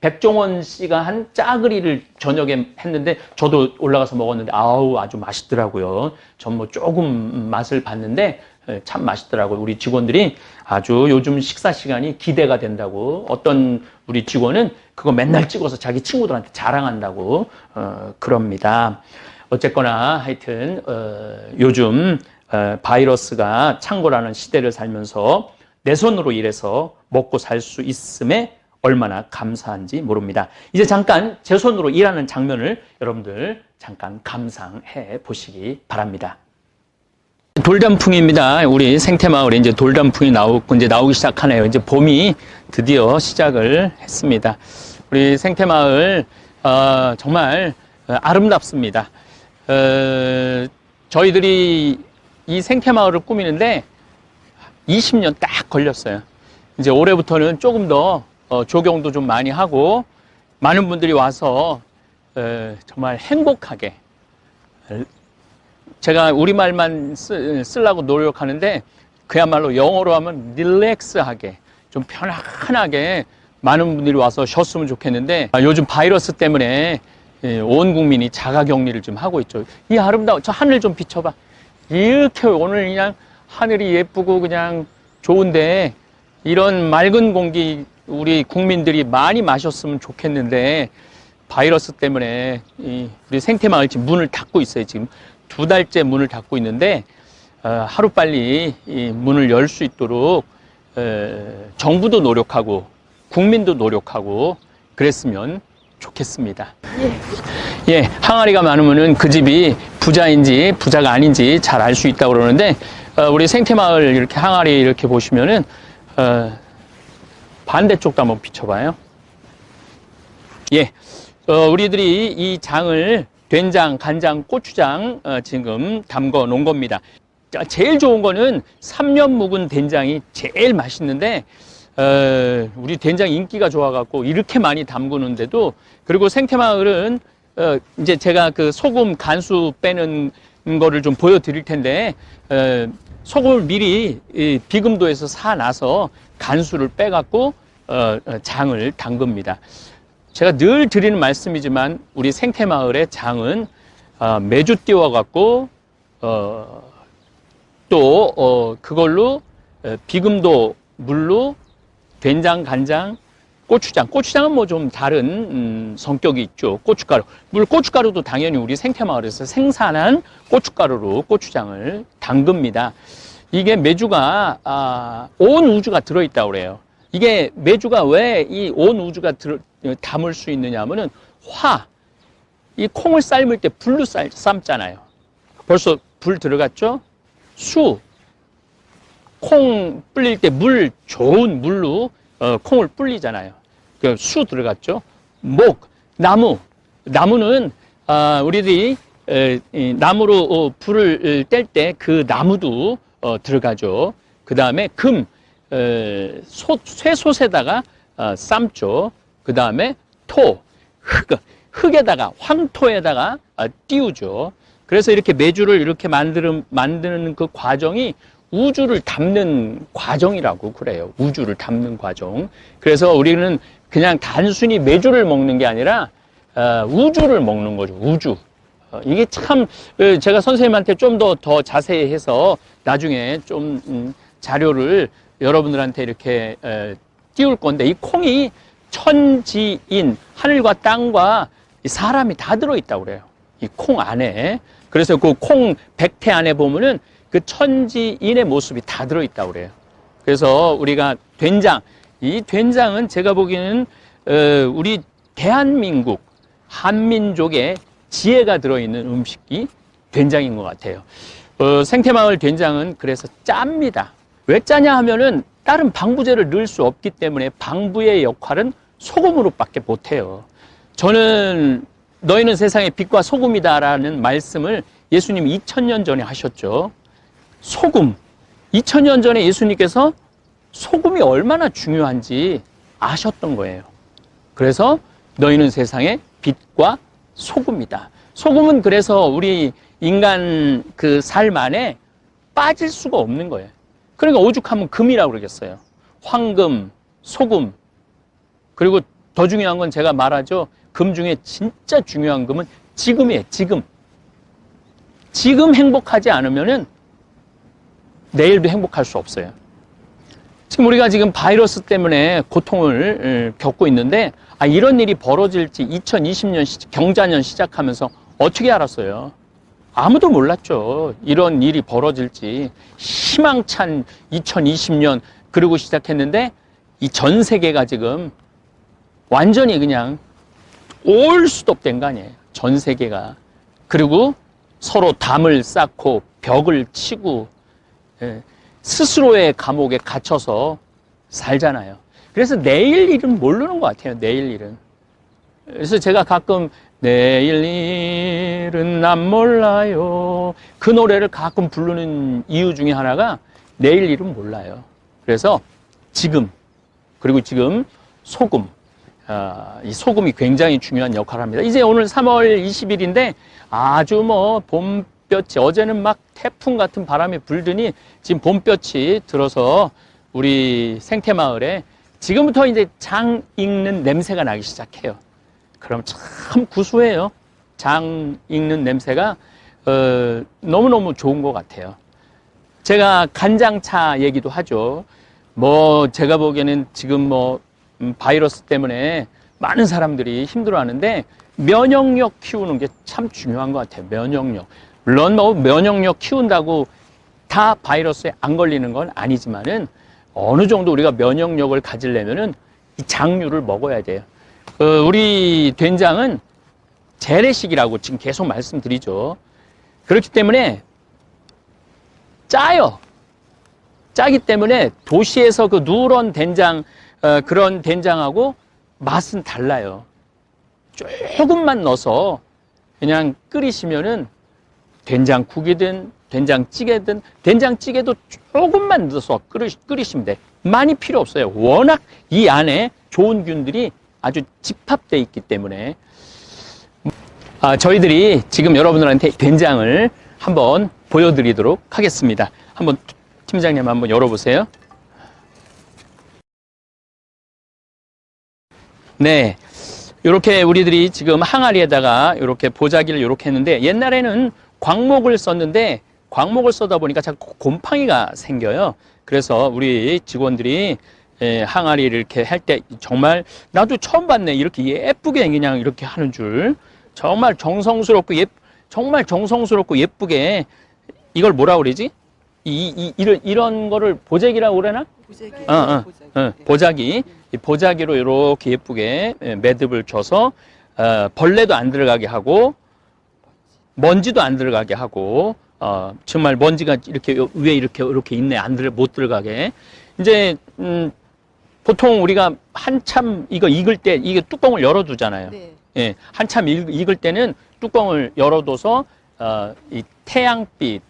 백종원 씨가 한 짜글이를 저녁에 했는데 저도 올라가서 먹었는데 아주 맛있더라고요. 전 뭐 조금 맛을 봤는데 참 맛있더라고요. 우리 직원들이 아주 요즘 식사 시간이 기대가 된다고, 어떤 우리 직원은 그거 맨날 찍어서 자기 친구들한테 자랑한다고 그럽니다. 어쨌거나 하여튼 요즘 바이러스가 창궐하는 시대를 살면서 내 손으로 일해서 먹고 살 수 있음에 얼마나 감사한지 모릅니다. 이제 잠깐 제 손으로 일하는 장면을 여러분들 잠깐 감상해 보시기 바랍니다. 돌단풍입니다. 우리 생태마을에 이제 돌단풍이 나오기 시작하네요. 이제 봄이 드디어 시작을 했습니다. 우리 생태마을 정말 아름답습니다. 저희들이 이 생태마을을 꾸미는데 20년 딱 걸렸어요. 이제 올해부터는 조금 더 조경도 좀 많이 하고 많은 분들이 와서 정말 행복하게, 제가 우리말만 쓰려고 노력하는데 그야말로 영어로 하면 릴렉스하게, 좀 편안하게 많은 분들이 와서 쉬었으면 좋겠는데, 요즘 바이러스 때문에 온 국민이 자가격리를 좀 하고 있죠. 이 아름다운 저 하늘 좀 비춰봐. 이렇게 오늘 그냥 하늘이 예쁘고 그냥 좋은데, 이런 맑은 공기 우리 국민들이 많이 마셨으면 좋겠는데, 바이러스 때문에 우리 생태마을 지금 문을 닫고 있어요. 지금 2달째 문을 닫고 있는데, 하루빨리 이 문을 열 수 있도록 정부도 노력하고 국민도 노력하고 그랬으면 좋겠습니다. 예, 항아리가 많으면은 그 집이 부자인지 부자가 아닌지 잘 알 수 있다고 그러는데, 우리 생태마을 이렇게 항아리 이렇게 보시면은 반대쪽도 한번 비춰봐요. 예, 우리들이 이 장을 된장, 간장, 고추장 지금 담궈 놓은 겁니다. 제일 좋은 거는 3년 묵은 된장이 제일 맛있는데, 우리 된장 인기가 좋아갖고 이렇게 많이 담그는데도, 그리고 생태마을은 이제 제가 그 소금 간수 빼는 거를 좀 보여드릴 텐데, 소금을 미리 비금도에서 사놔서 간수를 빼갖고 장을 담급니다. 제가 늘 드리는 말씀이지만 우리 생태마을의 장은 매주 띄워갖고 또 그걸로 비금도 물로 된장, 간장, 고추장은 뭐 좀 다른 성격이 있죠. 고춧가루. 물론 고춧가루도 당연히 우리 생태마을에서 생산한 고춧가루로 고추장을 담급니다. 이게 메주가 온 우주가 들어있다고 그래요. 이게 메주가 왜 이 온 우주가 담을 수 있느냐 하면은 이 콩을 삶을 때 불로 삶잖아요. 벌써 불 들어갔죠? 콩 불릴 때 좋은 물로 콩을 불리잖아요. 그 수 들어갔죠? 나무는 우리들이 나무로 불을 뗄 때 그 나무도 들어가죠. 그 다음에 쇠솥에다가 삶죠. 그 다음에 흙에다가 황토에다가 띄우죠. 그래서 이렇게 메주를 이렇게 만드는 그 과정이 우주를 담는 과정이라고 그래요. 우주를 담는 과정. 그래서 우리는 그냥 단순히 메주를 먹는 게 아니라 우주를 먹는 거죠. 우주. 이게 참 제가 선생님한테 좀 더 자세히 해서 나중에 좀 자료를 여러분들한테 이렇게 띄울 건데, 이 콩이 천지인, 하늘과 땅과 사람이 다 들어있다고 그래요. 이 콩 안에. 그래서 그 콩 백태 안에 보면은 그 천지인의 모습이 다 들어있다고 그래요. 그래서 우리가 이 된장은 제가 보기에는 우리 대한민국, 한민족의 지혜가 들어있는 음식이 된장인 것 같아요. 생태마을 된장은 그래서 짭니다. 왜 짜냐 하면은 다른 방부제를 넣을 수 없기 때문에 방부의 역할은 소금으로밖에 못해요. 저는 너희는 세상의 빛과 소금이다라는 말씀을 예수님이 2000년 전에 하셨죠. 소금. 2000년 전에 예수님께서 소금이 얼마나 중요한지 아셨던 거예요. 그래서 너희는 세상의 빛과 소금이다. 소금은 그래서 우리 인간 그 삶 안에 빠질 수가 없는 거예요. 그러니까 오죽하면 금이라고 그러겠어요. 황금, 소금. 그리고 더 중요한 건 제가 말하죠. 금 중에 진짜 중요한 금은 지금이에요. 지금 행복하지 않으면은 내일도 행복할 수 없어요. 지금 우리가 지금 바이러스 때문에 고통을 겪고 있는데, 이런 일이 벌어질지 2020년 경자년 시작하면서 어떻게 알았어요? 아무도 몰랐죠. 이런 일이 벌어질지. 희망찬 2020년 그러고 시작했는데, 이 전 세계가 지금 완전히 그냥 올 수도 된 거 아니에요. 전 세계가. 그리고 서로 담을 쌓고 벽을 치고 스스로의 감옥에 갇혀서 살잖아요. 그래서 내일 일은 모르는 것 같아요. 내일 일은. 그래서 제가 가끔 내일 일은 난 몰라요. 그 노래를 가끔 부르는 이유 중에 하나가 내일 일은 몰라요. 그래서 지금, 그리고 지금 소금. 이 소금이 굉장히 중요한 역할을 합니다. 이제 오늘 3월 20일인데 아주 뭐 봄볕이, 어제는 막 태풍 같은 바람이 불더니 지금 봄볕이 들어서 우리 생태마을에 지금부터 이제 장 익는 냄새가 나기 시작해요. 그럼 참 구수해요. 장 익는 냄새가 너무너무 좋은 것 같아요. 제가 간장차 얘기도 하죠. 뭐 제가 보기에는 지금 뭐 바이러스 때문에 많은 사람들이 힘들어하는데 면역력 키우는 게 참 중요한 것 같아요. 면역력. 물론 뭐 면역력 키운다고 다 바이러스에 안 걸리는 건 아니지만은 어느 정도 우리가 면역력을 가지려면은 이 장류를 먹어야 돼요. 우리 된장은 재래식이라고 지금 계속 말씀드리죠. 그렇기 때문에 짜요. 짜기 때문에 도시에서 그 누런 된장, 그런 된장하고 맛은 달라요. 조금만 넣어서 그냥 끓이시면은 된장국이든 된장찌개든, 된장찌개도 조금만 넣어서 끓이시면 돼. 많이 필요 없어요. 워낙 이 안에 좋은 균들이 아주 집합되어 있기 때문에. 저희들이 지금 여러분들한테 된장을 한번 보여드리도록 하겠습니다. 한번 팀장님 한번 열어보세요. 네, 이렇게 우리들이 지금 항아리에다가 이렇게 보자기를 이렇게 했는데, 옛날에는 광목을 썼는데 광목을 써다 보니까 자꾸 곰팡이가 생겨요. 그래서 우리 직원들이 항아리를 이렇게 할 때 정말 나도 처음 봤네. 이렇게 예쁘게 그냥 이렇게 하는 줄. 정말 정성스럽고 정말 정성스럽고 예쁘게. 이걸 뭐라 그러지? 이런 거를 보자기라고 그러나? 보자기. 보자기. 이 보자기로 이렇게 예쁘게 매듭을 쳐서 벌레도 안 들어가게 하고 먼지도 안 들어가게 하고 정말 먼지가 이렇게 위에 이렇게 있네. 못 들어가게. 이제 보통 우리가 한참 이거 익을 때 이게 뚜껑을 열어두잖아요. 네. 예, 한참 익을 때는 뚜껑을 열어둬서 이 태양빛,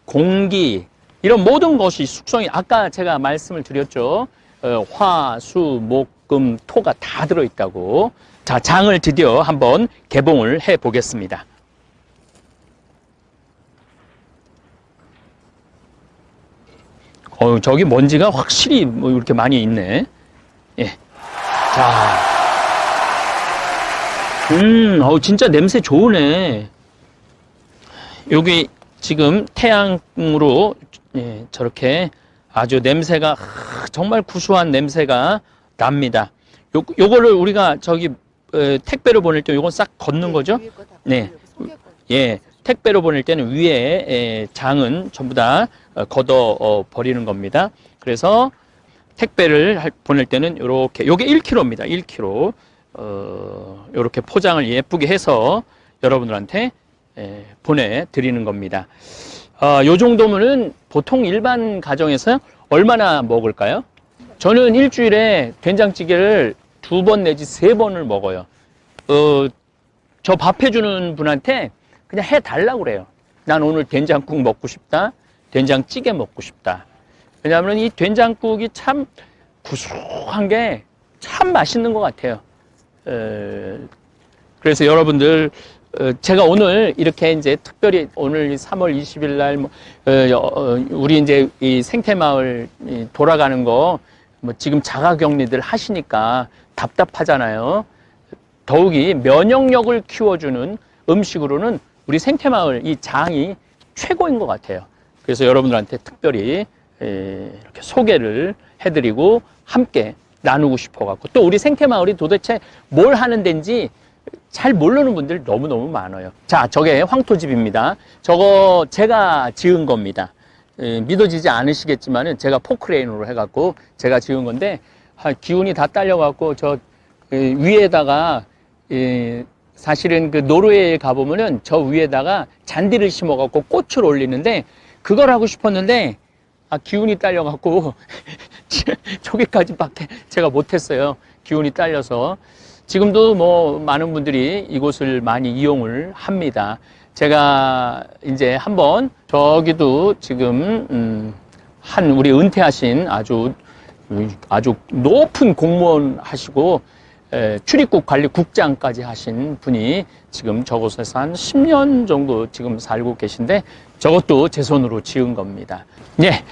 공기 이런 모든 것이 숙성이, 아까 제가 말씀을 드렸죠. 화, 수, 목, 금, 토가 다 들어있다고. 자, 장을 드디어 한번 개봉을 해 보겠습니다. 저기 먼지가 확실히 뭐 이렇게 많이 있네. 예. 자. 진짜 냄새 좋으네. 여기 지금 태양으로 저렇게 아주 냄새가 정말 구수한 냄새가 납니다. 요거를 우리가 저기 택배로 보낼 때 요건 싹 걷는 거죠? 네. 예. 택배로 보낼 때는 위에 장은 전부 다 걷어 버리는 겁니다. 그래서 택배를 보낼 때는 요렇게, 요게 1kg입니다. 1kg. 요렇게 포장을 예쁘게 해서 여러분들한테 보내드리는 겁니다. 요 정도면은 보통 일반 가정에서 얼마나 먹을까요? 저는 일주일에 된장찌개를 2번 내지 3번을 먹어요. 저 밥 해주는 분한테 그냥 해달라고 그래요. 난 오늘 된장국 먹고 싶다. 된장찌개 먹고 싶다. 왜냐하면 이 된장국이 참 구수한 게 참 맛있는 것 같아요. 그래서 여러분들, 제가 오늘 이렇게 이제 특별히 오늘 3월 20일 날 우리 이제 이 생태마을 돌아가는 거 뭐 지금 자가격리들 하시니까 답답하잖아요. 더욱이 면역력을 키워주는 음식으로는 우리 생태마을 이 장이 최고인 것 같아요. 그래서 여러분들한테 특별히 이렇게 소개를 해드리고 함께 나누고 싶어갖고, 또 우리 생태마을이 도대체 뭘 하는 데인지 잘 모르는 분들 너무너무 많아요. 자, 저게 황토집입니다. 저거 제가 지은 겁니다. 믿어지지 않으시겠지만은 제가 포크레인으로 해갖고 제가 지은 건데, 기운이 다 딸려갖고 저 위에다가 사실은 그 노르웨이에 가보면은 저 위에다가 잔디를 심어갖고 꽃을 올리는데 그걸 하고 싶었는데 기운이 딸려갖고 저기까지밖에 제가 못했어요. 기운이 딸려서. 지금도 뭐 많은 분들이 이곳을 많이 이용을 합니다. 제가 이제 한번 저기도 지금 우리 은퇴하신 아주 높은 공무원 하시고 출입국 관리 국장까지 하신 분이 지금 저곳에서 한 10년 정도 지금 살고 계신데 저것도 제 손으로 지은 겁니다. 예,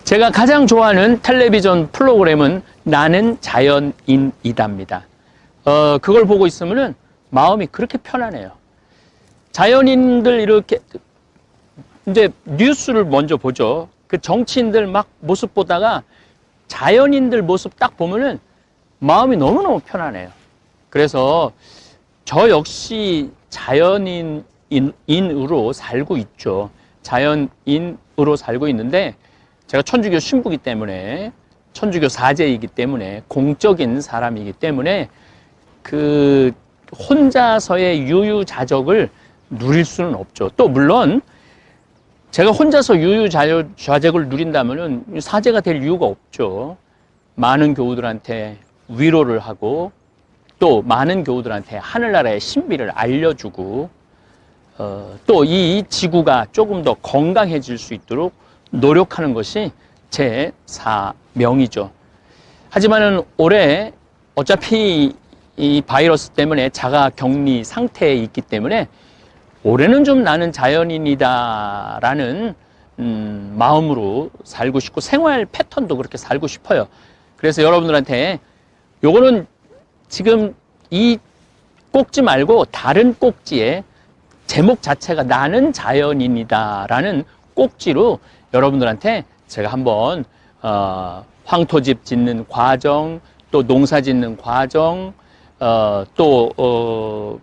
제가 가장 좋아하는 텔레비전 프로그램은 나는 자연인이다입니다. 그걸 보고 있으면은 마음이 그렇게 편안해요. 자연인들 이렇게 이제 뉴스를 먼저 보죠. 그 정치인들 막 모습 보다가 자연인들 모습 딱 보면은 마음이 너무너무 편안해요. 그래서 저 역시 자연인으로 살고 있죠. 자연인으로 살고 있는데 제가 천주교 신부이기 때문에 천주교 사제이기 때문에 공적인 사람이기 때문에 그 혼자서의 유유자적을 누릴 수는 없죠. 또 물론 제가 혼자서 유유자적을 누린다면은 사제가 될 이유가 없죠. 많은 교우들한테 위로를 하고 또 많은 교우들한테 하늘나라의 신비를 알려주고 또 이 지구가 조금 더 건강해질 수 있도록 노력하는 것이 제 사명이죠. 하지만은 올해 어차피 이 바이러스 때문에 자가 격리 상태에 있기 때문에 올해는 좀 나는 자연인이다라는 마음으로 살고 싶고 생활 패턴도 그렇게 살고 싶어요. 그래서 여러분들한테 요거는 지금 이 꼭지 말고 다른 꼭지에 제목 자체가 나는 자연인이다라는 꼭지로 여러분들한테 제가 한번 황토집 짓는 과정, 또 농사 짓는 과정, 또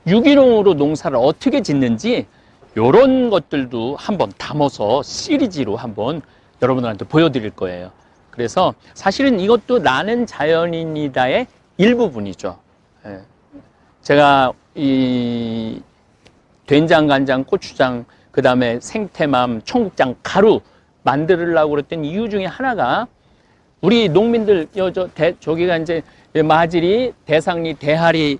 유기농으로 농사를 어떻게 짓는지 이런 것들도 한번 담아서 시리즈로 한번 여러분들한테 보여드릴 거예요. 그래서 사실은 이것도 나는 자연인이다의 일부분이죠. 제가 이 된장, 간장, 고추장, 그 다음에 생태맘, 청국장, 가루 만들려고 그랬던 이유 중에 하나가 우리 농민들 저기가 이제 마질이, 대상리, 대하리,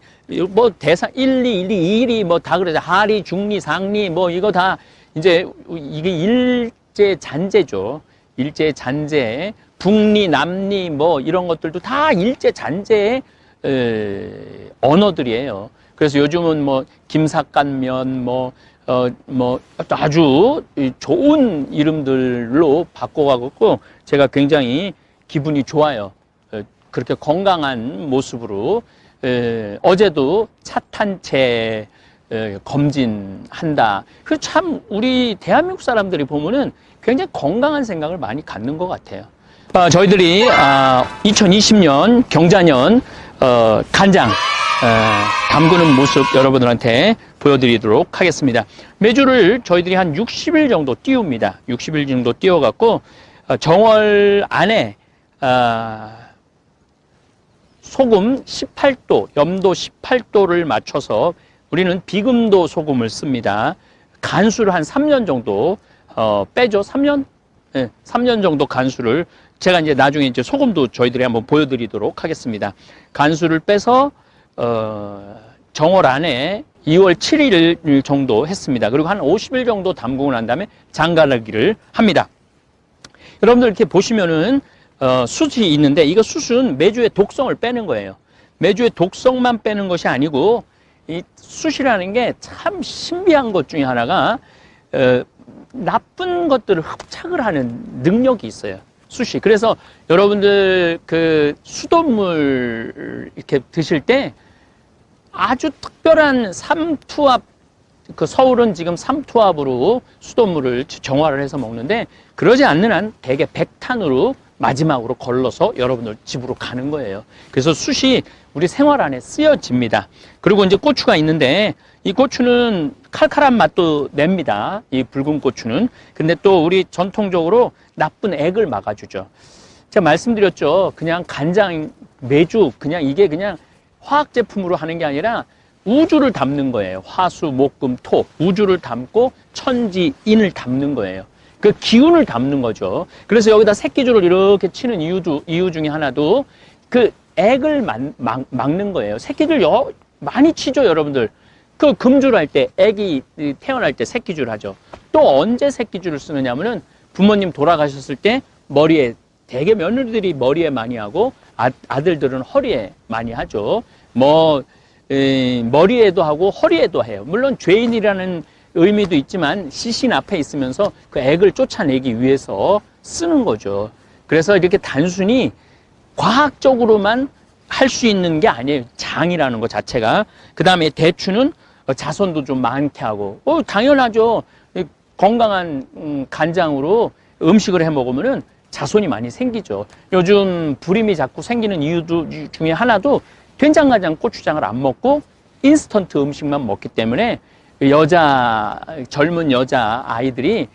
뭐 대상 1, 2, 1, 2, 2리 뭐 다 그러죠. 하리, 중리, 상리 뭐 이거 다 이제 이게 일제 잔재죠. 일제 잔재, 북리, 남리 뭐 이런 것들도 다 일제 잔재의 언어들이에요. 그래서 요즘은 뭐 김삿간면 뭐 아주 좋은 이름들로 바꿔가고 있고 제가 굉장히 기분이 좋아요. 그렇게 건강한 모습으로 어제도 차탄체 검진한다. 그 참 우리 대한민국 사람들이 보면은 굉장히 건강한 생각을 많이 갖는 것 같아요. 저희들이 2020년 경자년 간장 담그는 모습 여러분들한테 보여드리도록 하겠습니다. 매주를 저희들이 한 60일 정도 띄웁니다. 60일 정도 띄워갖고 정월 안에 소금 18도, 염도 18도를 맞춰서 우리는 비금도 소금을 씁니다. 간수를 한 3년 정도 빼죠. 3년? 네, 3년 정도 간수를 제가 이제 나중에 이제 소금도 저희들이 한번 보여드리도록 하겠습니다. 간수를 빼서 정월 안에 2월 7일 정도 했습니다. 그리고 한 50일 정도 담그고 난 다음에 장가르기를 합니다. 여러분들 이렇게 보시면은 숯이 있는데 이거 숯은 메주의 독성을 빼는 거예요. 메주의 독성만 빼는 것이 아니고 이 숯이라는 게 참 신비한 것 중에 하나가 나쁜 것들을 흡착을 하는 능력이 있어요. 숯이. 그래서 여러분들 그 수돗물 이렇게 드실 때 아주 특별한 삼투압, 그 서울은 지금 삼투압으로 수돗물을 정화를 해서 먹는데 그러지 않는 한 대개 백탄으로 마지막으로 걸러서 여러분들 집으로 가는 거예요. 그래서 숯이 우리 생활 안에 쓰여집니다. 그리고 이제 고추가 있는데 이 고추는 칼칼한 맛도 냅니다. 이 붉은 고추는. 근데 또 우리 전통적으로 나쁜 액을 막아주죠. 제가 말씀드렸죠. 그냥 간장, 매주 그냥 이게 그냥 화학 제품으로 하는 게 아니라 우주를 담는 거예요. 화수, 목금, 토. 우주를 담고 천지, 인을 담는 거예요. 그 기운을 담는 거죠. 그래서 여기다 새끼줄을 이렇게 치는 이유 중에 하나도 그 액을 막는 거예요. 새끼줄 많이 치죠, 여러분들. 그 금줄 할 때, 액이 태어날 때 새끼줄 하죠. 또 언제 새끼줄을 쓰느냐면은 부모님 돌아가셨을 때 머리에 대개 며느리들이 머리에 많이 하고 아들들은 허리에 많이 하죠. 뭐 머리에도 하고 허리에도 해요. 물론 죄인이라는 의미도 있지만 시신 앞에 있으면서 그 액을 쫓아내기 위해서 쓰는 거죠. 그래서 이렇게 단순히 과학적으로만 할 수 있는 게 아니에요. 장이라는 것 자체가. 그 다음에 대추는 자손도 좀 많게 하고, 당연하죠. 건강한 간장으로 음식을 해 먹으면은 자손이 많이 생기죠. 요즘 불임이 자꾸 생기는 이유 중에 하나도 된장, 간장, 고추장을 안 먹고 인스턴트 음식만 먹기 때문에 젊은 여자 아이들이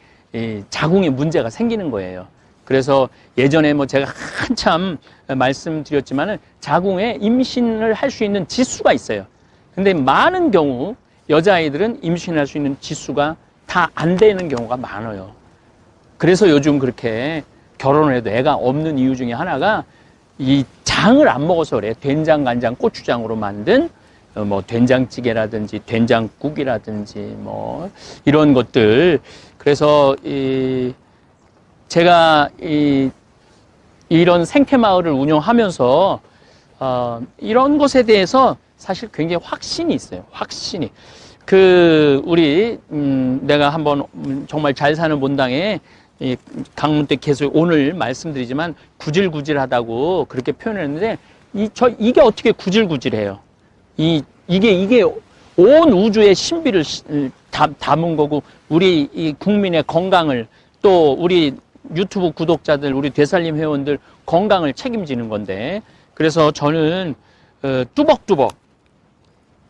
자궁에 문제가 생기는 거예요. 그래서 예전에 뭐 제가 한참 말씀드렸지만은 자궁에 임신을 할 수 있는 지수가 있어요. 근데 많은 경우 여자아이들은 임신할 수 있는 지수가 다 안 되는 경우가 많아요. 그래서 요즘 그렇게 결혼을 해도 애가 없는 이유 중에 하나가 이 장을 안 먹어서 그래요. 된장, 간장, 고추장으로 만든 뭐 된장찌개라든지 된장국이라든지 뭐 이런 것들. 그래서 제가 이런 생태마을을 운영하면서 이런 것에 대해서 사실 굉장히 확신이 있어요. 확신이. 우리 내가 한번 정말 잘 사는 본당에 강문 때 계속 오늘 말씀드리지만 구질구질하다고 그렇게 표현했는데 이게 어떻게 구질구질해요? 이게 온 우주의 신비를 담은 거고 우리 이 국민의 건강을 또 우리 유튜브 구독자들 우리 되살림 회원들 건강을 책임지는 건데 그래서 저는 뚜벅뚜벅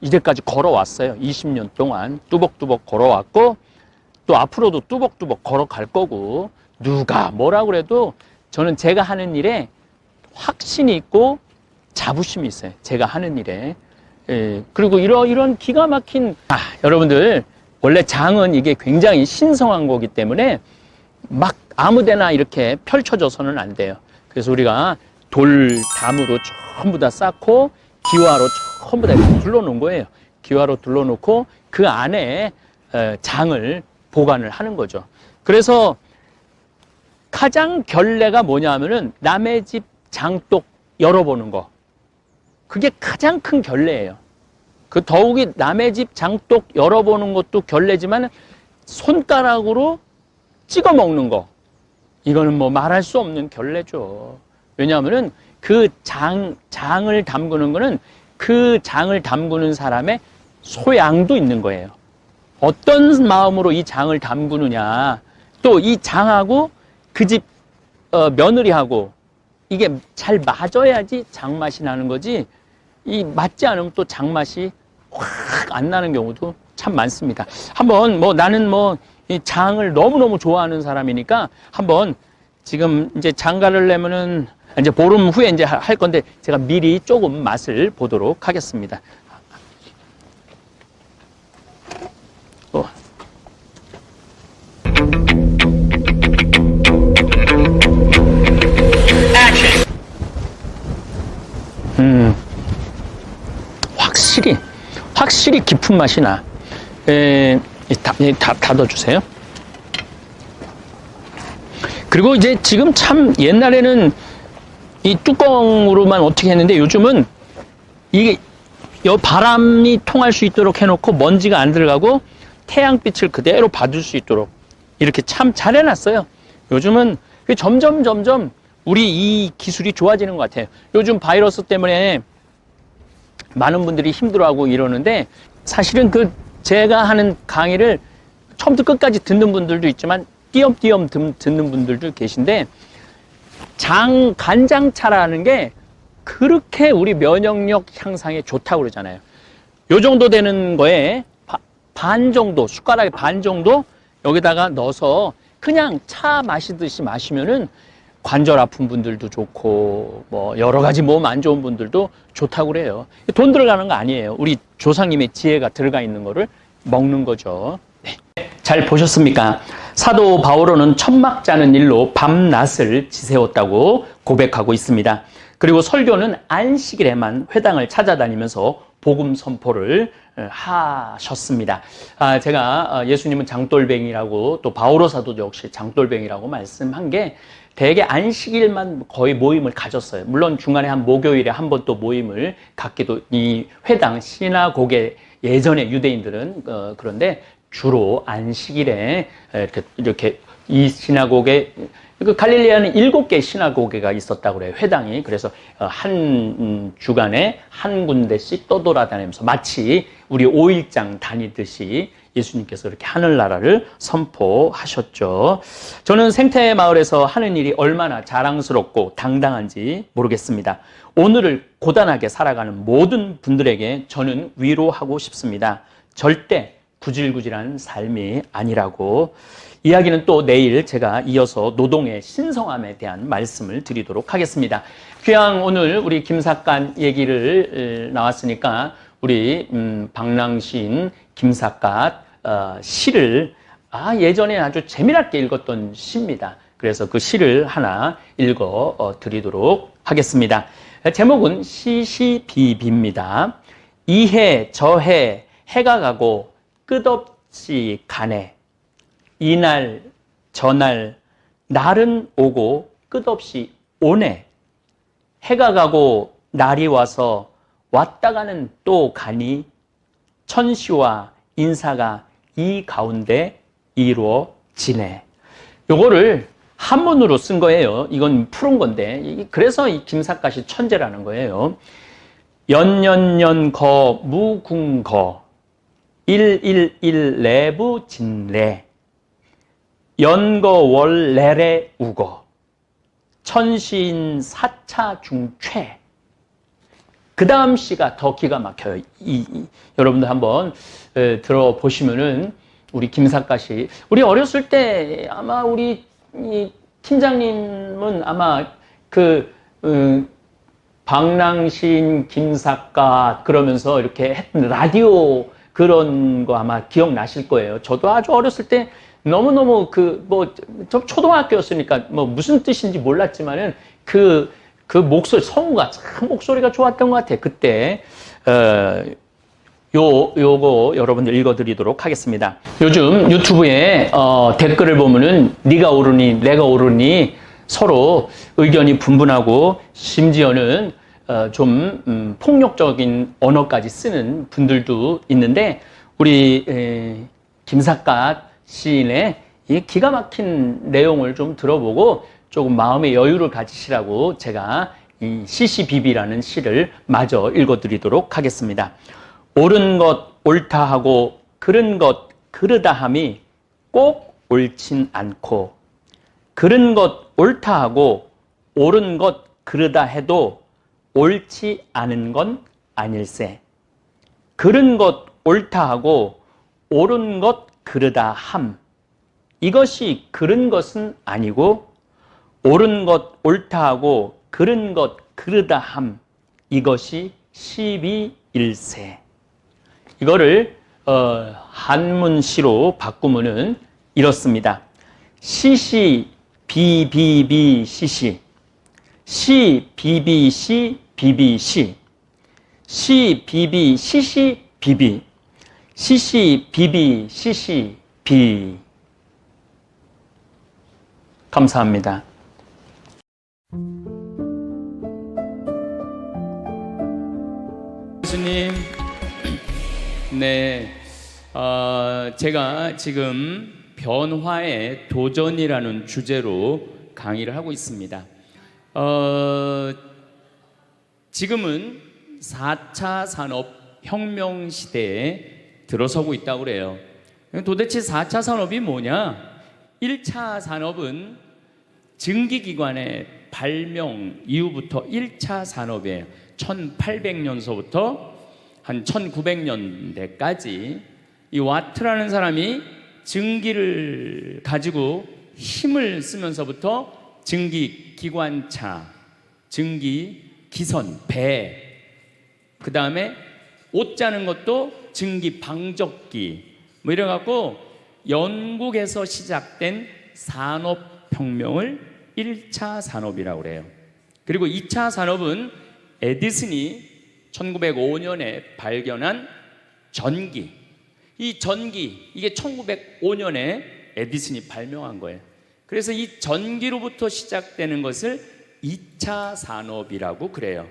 이제까지 걸어왔어요. 20년 동안 뚜벅뚜벅 걸어왔고 또 앞으로도 뚜벅뚜벅 걸어갈 거고 누가 뭐라 그래도 저는 제가 하는 일에 확신이 있고 자부심이 있어요. 제가 하는 일에. 그리고 이런 기가 막힌 여러분들 원래 장은 이게 굉장히 신성한 거기 때문에 막 아무데나 이렇게 펼쳐져서는 안 돼요. 그래서 우리가 돌담으로 전부 다 쌓고 기와로 전부 다 둘러놓은 거예요. 기와로 둘러놓고 그 안에 장을 보관을 하는 거죠. 그래서 가장 결례가 뭐냐면은 남의 집 장독 열어보는 거. 그게 가장 큰 결례예요. 더욱이 남의 집 장독 열어보는 것도 결례지만 손가락으로 찍어 먹는 거. 이거는 뭐 말할 수 없는 결례죠. 왜냐하면은 그 장을 담그는 거는 그 장을 담그는 사람의 소양도 있는 거예요. 어떤 마음으로 이 장을 담그느냐. 또 이 장하고 그 집 며느리하고 이게 잘 맞아야지 장맛이 나는 거지. 이 맞지 않으면 또 장맛이 확 안 나는 경우도 참 많습니다. 한번 나는 이 장을 너무너무 좋아하는 사람이니까 한번 지금 이제 장가를 내면은 이제 보름 후에 이제 할 건데 제가 미리 조금 맛을 보도록 하겠습니다. 확실히 깊은 맛이 나. 닫아주세요. 그리고 이제 지금 참 옛날에는 이 뚜껑으로만 어떻게 했는데 요즘은 이게 바람이 통할 수 있도록 해놓고 먼지가 안 들어가고 태양빛을 그대로 받을 수 있도록 이렇게 참 잘 해놨어요. 요즘은 점점 우리 이 기술이 좋아지는 것 같아요. 요즘 바이러스 때문에 많은 분들이 힘들어하고 이러는데 사실은 제가 하는 강의를 처음부터 끝까지 듣는 분들도 있지만 띄엄띄엄 듣는 분들도 계신데 간장차라는 게 그렇게 우리 면역력 향상에 좋다고 그러잖아요. 요 정도 되는 거에 반 정도, 숟가락의 반 정도 여기다가 넣어서 그냥 차 마시듯이 마시면은 관절 아픈 분들도 좋고 뭐 여러 가지 몸 안 좋은 분들도 좋다고 그래요. 돈 들어가는 거 아니에요. 우리 조상님의 지혜가 들어가 있는 거를 먹는 거죠. 네. 잘 보셨습니까? 사도 바오로는 천막 짜는 일로 밤낮을 지새웠다고 고백하고 있습니다. 그리고 설교는 안식일에만 회당을 찾아다니면서 복음 선포를 하셨습니다. 제가 예수님은 장돌뱅이라고 또 바오로 사도 역시 장돌뱅이라고 말씀한 게 대개 안식일만 거의 모임을 가졌어요. 물론 중간에 한 목요일에 한 번 또 모임을 갖기도, 이 회당, 시나고게, 예전에 유대인들은 그런데 주로 안식일에 이렇게 이 시나고게, 그 갈릴리아는 7개 시나고게가 있었다고 그래요. 회당이. 그래서 한 주간에 한 군데씩 떠돌아다니면서 마치 우리 5일장 다니듯이 예수님께서 그렇게 하늘나라를 선포하셨죠. 저는 생태마을에서 하는 일이 얼마나 자랑스럽고 당당한지 모르겠습니다. 오늘을 고단하게 살아가는 모든 분들에게 저는 위로하고 싶습니다. 절대 구질구질한 삶이 아니라고. 이야기는 또 내일 제가 이어서 노동의 신성함에 대한 말씀을 드리도록 하겠습니다. 귀양 오늘 우리 김삿갓 얘기를 나왔으니까 우리 방랑시인 김삿갓 시를 예전에 아주 재미나게 읽었던 시입니다. 그래서 그 시를 하나 읽어 드리도록 하겠습니다. 제목은 시시비비입니다. 이해 저해 해가 가고 끝없이 가네. 이날 저날 날은 오고 끝없이 오네. 해가 가고 날이 와서 왔다 가는 또 가니 천시와 인사가 이 가운데 이루어지네. 요거를 한문으로 쓴 거예요. 이건 푸른 건데 그래서 이 김삿갓이 천재라는 거예요. 연년년 무궁거 일일일 내부 진래 연거월래래 우거 천신 사차 중최. 그 다음 시가 더 기가 막혀요. 여러분들 한번 들어보시면은 우리 김삿갓이 우리 어렸을 때 아마 우리 팀장님은 아마 방랑신 김삿갓 그러면서 이렇게 했던 라디오 그런 거 아마 기억나실 거예요. 저도 아주 어렸을 때 너무너무 저 초등학교였으니까 무슨 뜻인지 몰랐지만은 그 목소리, 성우가 참 목소리가 좋았던 것 같아요. 그때, 요거 여러분들 읽어드리도록 하겠습니다. 요즘 유튜브에, 댓글을 보면은 네가 옳으니, 내가 옳으니 서로 의견이 분분하고 심지어는, 좀, 폭력적인 언어까지 쓰는 분들도 있는데, 우리, 김삿갓 시인의 이 기가 막힌 내용을 좀 들어보고 조금 마음의 여유를 가지시라고 제가 이 시시비비라는 시를 마저 읽어드리도록 하겠습니다. 옳은 것 옳다 하고 그른 것 그르다 함이 꼭 옳진 않고 그른 것 옳다 하고 옳은 것 그르다 해도 옳지 않은 건 아닐세. 그른 것 옳다 하고 옳은 것 그르다 함. 이것이 그른 것은 아니고 옳은 것 옳다 하고 그른 것 그르다 함. 이것이 시비일세. 이거를 한문시로 바꾸면은 이렇습니다. 시시 비비비 시시 시 비비 시 비비 시 시 비비 시시 비비 시시 비비 시시 비. 감사합니다. 교수님, 네, 제가 지금 변화의 도전이라는 주제로 강의를 하고 있습니다. 지금은 4차 산업혁명 시대에 들어서고 있다고 그래요. 도대체 4차 산업이 뭐냐? 1차 산업은 증기기관의 발명 이후부터 1차 산업이에요. 1800년서부터 한 1900년대까지 이 와트라는 사람이 증기를 가지고 힘을 쓰면서부터 증기기관차, 증기기선, 배, 그 다음에 옷 짜는 것도 증기방적기 이래갖고 영국에서 시작된 산업혁명을 1차 산업이라고 그래요. 그리고 2차 산업은 에디슨이 1905년에 발견한 전기. 이 전기, 이게 1905년에 에디슨이 발명한 거예요. 그래서 이 전기로부터 시작되는 것을 2차 산업이라고 그래요.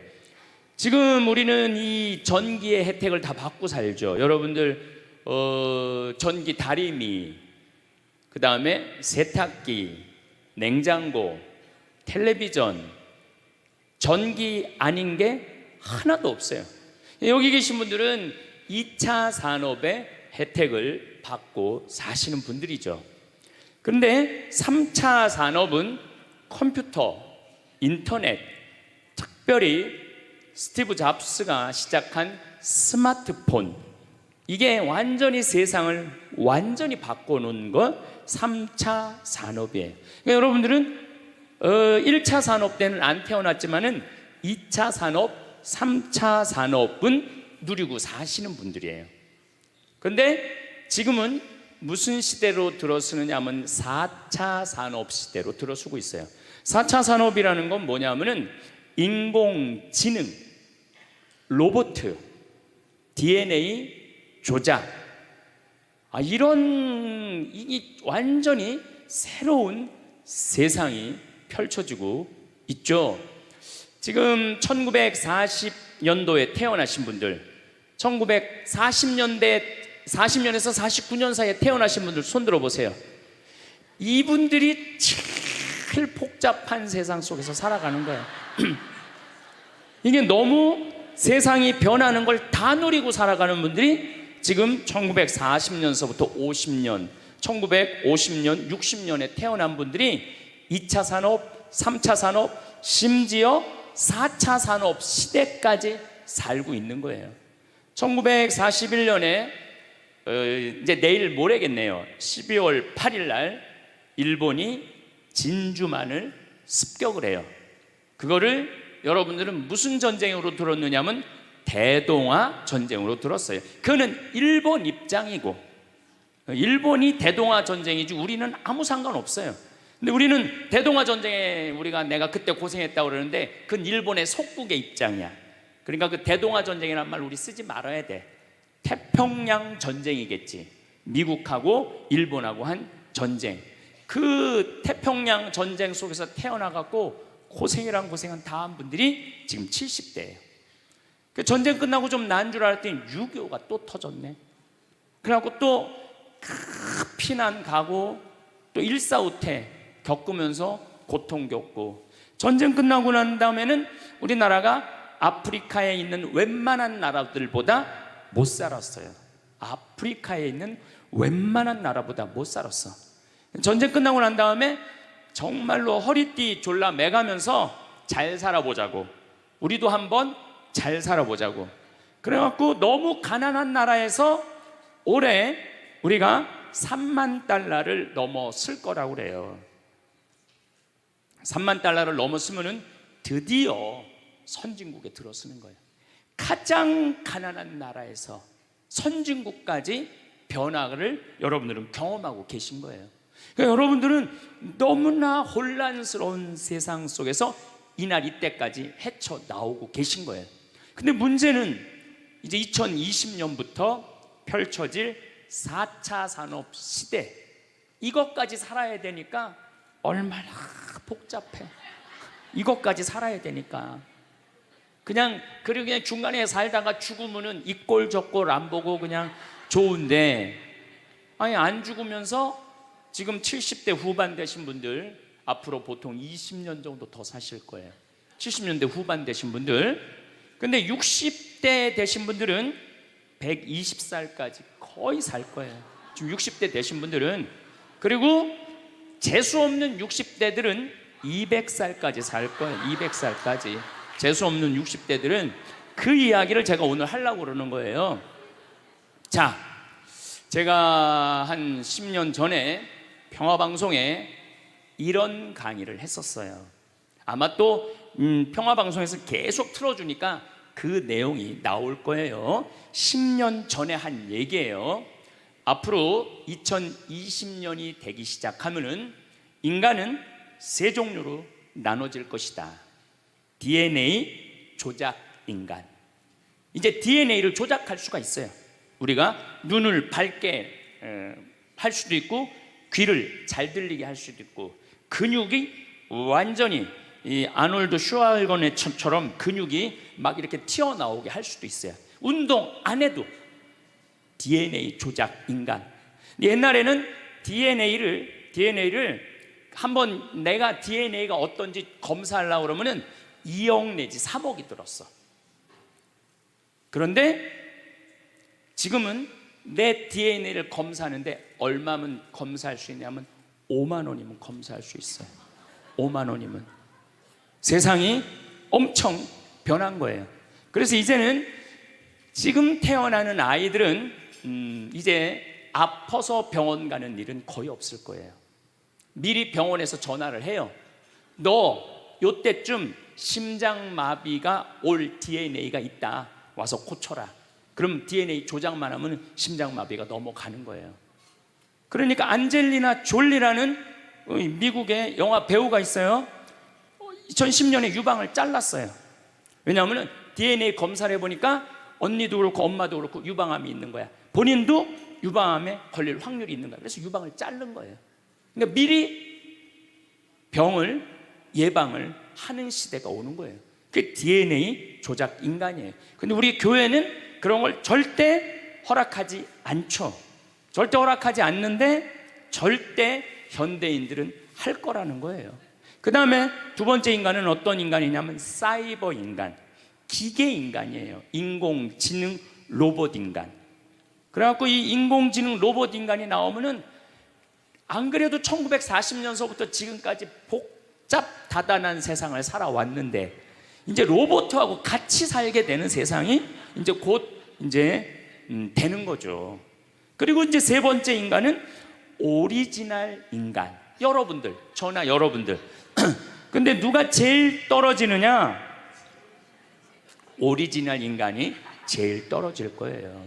지금 우리는 이 전기의 혜택을 다 받고 살죠. 여러분들 전기 다리미, 그 다음에 세탁기, 냉장고, 텔레비전, 전기 아닌 게 하나도 없어요. 여기 계신 분들은 2차 산업의 혜택을 받고 사시는 분들이죠. 그런데 3차 산업은 컴퓨터, 인터넷, 특별히 스티브 잡스가 시작한 스마트폰, 이게 완전히 세상을 완전히 바꿔놓은 것 3차 산업이에요. 그러니까 여러분들은 1차 산업 때는 안 태어났지만은 2차 산업, 3차 산업은 누리고 사시는 분들이에요. 그런데 지금은 무슨 시대로 들어서느냐 하면 4차 산업 시대로 들어서고 있어요. 4차 산업이라는 건 뭐냐면은 인공지능, 로봇, DNA 조작, 이런 이 완전히 새로운 세상이 펼쳐지고 있죠. 지금 1940년도에 태어나신 분들, 1940년에서 49년 사이에 태어나신 분들 손 들어보세요. 이분들이 제일 복잡한 세상 속에서 살아가는 거예요. 이게 너무 세상이 변하는 걸 다 누리고 살아가는 분들이 지금 1940년서부터 50년, 1950년, 60년에 태어난 분들이 2차 산업, 3차 산업, 심지어 4차 산업 시대까지 살고 있는 거예요. 1941년에 이제 내일 모레겠네요. 12월 8일 날 일본이 진주만을 습격을 해요. 그거를 여러분들은 무슨 전쟁으로 들었느냐면 대동아 전쟁으로 들었어요. 그거는 일본 입장이고, 일본이 대동아 전쟁이지 우리는 아무 상관없어요. 근데 우리는 대동아 전쟁에 내가 그때 고생했다고 그러는데 그건 일본의 속국의 입장이야. 그러니까 그 대동아 전쟁이라는 말 우리 쓰지 말아야 돼. 태평양 전쟁이겠지. 미국하고 일본하고 한 전쟁. 그 태평양 전쟁 속에서 태어나갖고 고생이란 고생은 다 한 분들이 지금 70대예요. 그 전쟁 끝나고 좀 나은 줄 알았더니 6.25가 또 터졌네. 그래갖고 또 피난 가고 또 일사후퇴 겪으면서 고통 겪고, 전쟁 끝나고 난 다음에는 우리나라가 아프리카에 있는 웬만한 나라들보다 못 살았어요. 아프리카에 있는 웬만한 나라보다 못 살았어. 전쟁 끝나고 난 다음에 정말로 허리띠 졸라 매가면서 잘 살아보자고, 우리도 한번 잘 살아보자고, 그래갖고 너무 가난한 나라에서 올해 우리가 3만 달러를 넘었을 거라고 그래요. 3만 달러를 넘었으면은 드디어 선진국에 들어서는 거예요. 가장 가난한 나라에서 선진국까지 변화를 여러분들은 경험하고 계신 거예요. 그러니까 여러분들은 너무나 혼란스러운 세상 속에서 이날 이때까지 헤쳐나오고 계신 거예요. 근데 문제는 이제 2020년부터 펼쳐질 4차 산업 시대, 이것까지 살아야 되니까 얼마나 복잡해. 이것까지 살아야 되니까 그냥 중간에 살다가 죽으면은 이 꼴 저 꼴 안 보고 그냥 좋은데, 아니 안 죽으면서 지금 70대 후반 되신 분들 앞으로 보통 20년 정도 더 사실 거예요. 70년대 후반 되신 분들. 근데 60대 되신 분들은 120살까지 거의 살 거예요. 지금 60대 되신 분들은. 그리고 재수 없는 60대들은 200살까지 살 거예요. 200살까지. 재수 없는 60대들은. 그 이야기를 제가 오늘 하려고 그러는 거예요. 자, 제가 한 10년 전에 평화방송에 이런 강의를 했었어요. 아마 또 평화방송에서 계속 틀어주니까 그 내용이 나올 거예요. 10년 전에 한 얘기예요. 앞으로 2020년이 되기 시작하면은 인간은 세 종류로 나눠질 것이다. DNA 조작 인간. 이제 DNA를 조작할 수가 있어요. 우리가 눈을 밝게 할 수도 있고, 귀를 잘 들리게 할 수도 있고, 근육이 완전히 이 아놀드 슈왈거네처럼 근육이 막 이렇게 튀어나오게 할 수도 있어요. 운동 안 해도 DNA 조작 인간. 옛날에는 DNA를 한번 내가 DNA가 어떤지 검사하려고 그러면은 2억 내지 3억이 들었어. 그런데 지금은 내 DNA를 검사하는데 얼마면 검사할 수 있냐면 5만 원이면 검사할 수 있어요. 5만 원이면. 세상이 엄청 변한 거예요. 그래서 이제는 지금 태어나는 아이들은 이제 아파서 병원 가는 일은 거의 없을 거예요. 미리 병원에서 전화를 해요. 너 요때쯤 심장마비가 올 DNA가 있다. 와서 고쳐라. 그럼 DNA 조작만 하면 심장마비가 넘어가는 거예요. 그러니까 안젤리나 졸리라는 미국의 영화 배우가 있어요. 2010년에 유방을 잘랐어요. 왜냐하면 DNA 검사를 해보니까 언니도 그렇고 엄마도 그렇고 유방암이 있는 거야. 본인도 유방암에 걸릴 확률이 있는 거야. 그래서 유방을 자른 거예요. 그러니까 미리 병을 예방을 하는 시대가 오는 거예요. 그게 DNA 조작 인간이에요. 근데 우리 교회는 그런 걸 절대 허락하지 않죠. 절대 허락하지 않는데 절대 현대인들은 할 거라는 거예요. 그 다음에 두 번째 인간은 어떤 인간이냐면 사이버 인간, 기계 인간이에요. 인공지능 로봇 인간. 그래갖고 이 인공지능 로봇 인간이 나오면은 안 그래도 1940년서부터 지금까지 복잡 다단한 세상을 살아왔는데 이제 로봇하고 같이 살게 되는 세상이 이제 곧 이제 되는 거죠. 그리고 이제 세 번째 인간은 오리지널 인간. 여러분들, 저나 여러분들. 근데 누가 제일 떨어지느냐? 오리지널 인간이 제일 떨어질 거예요.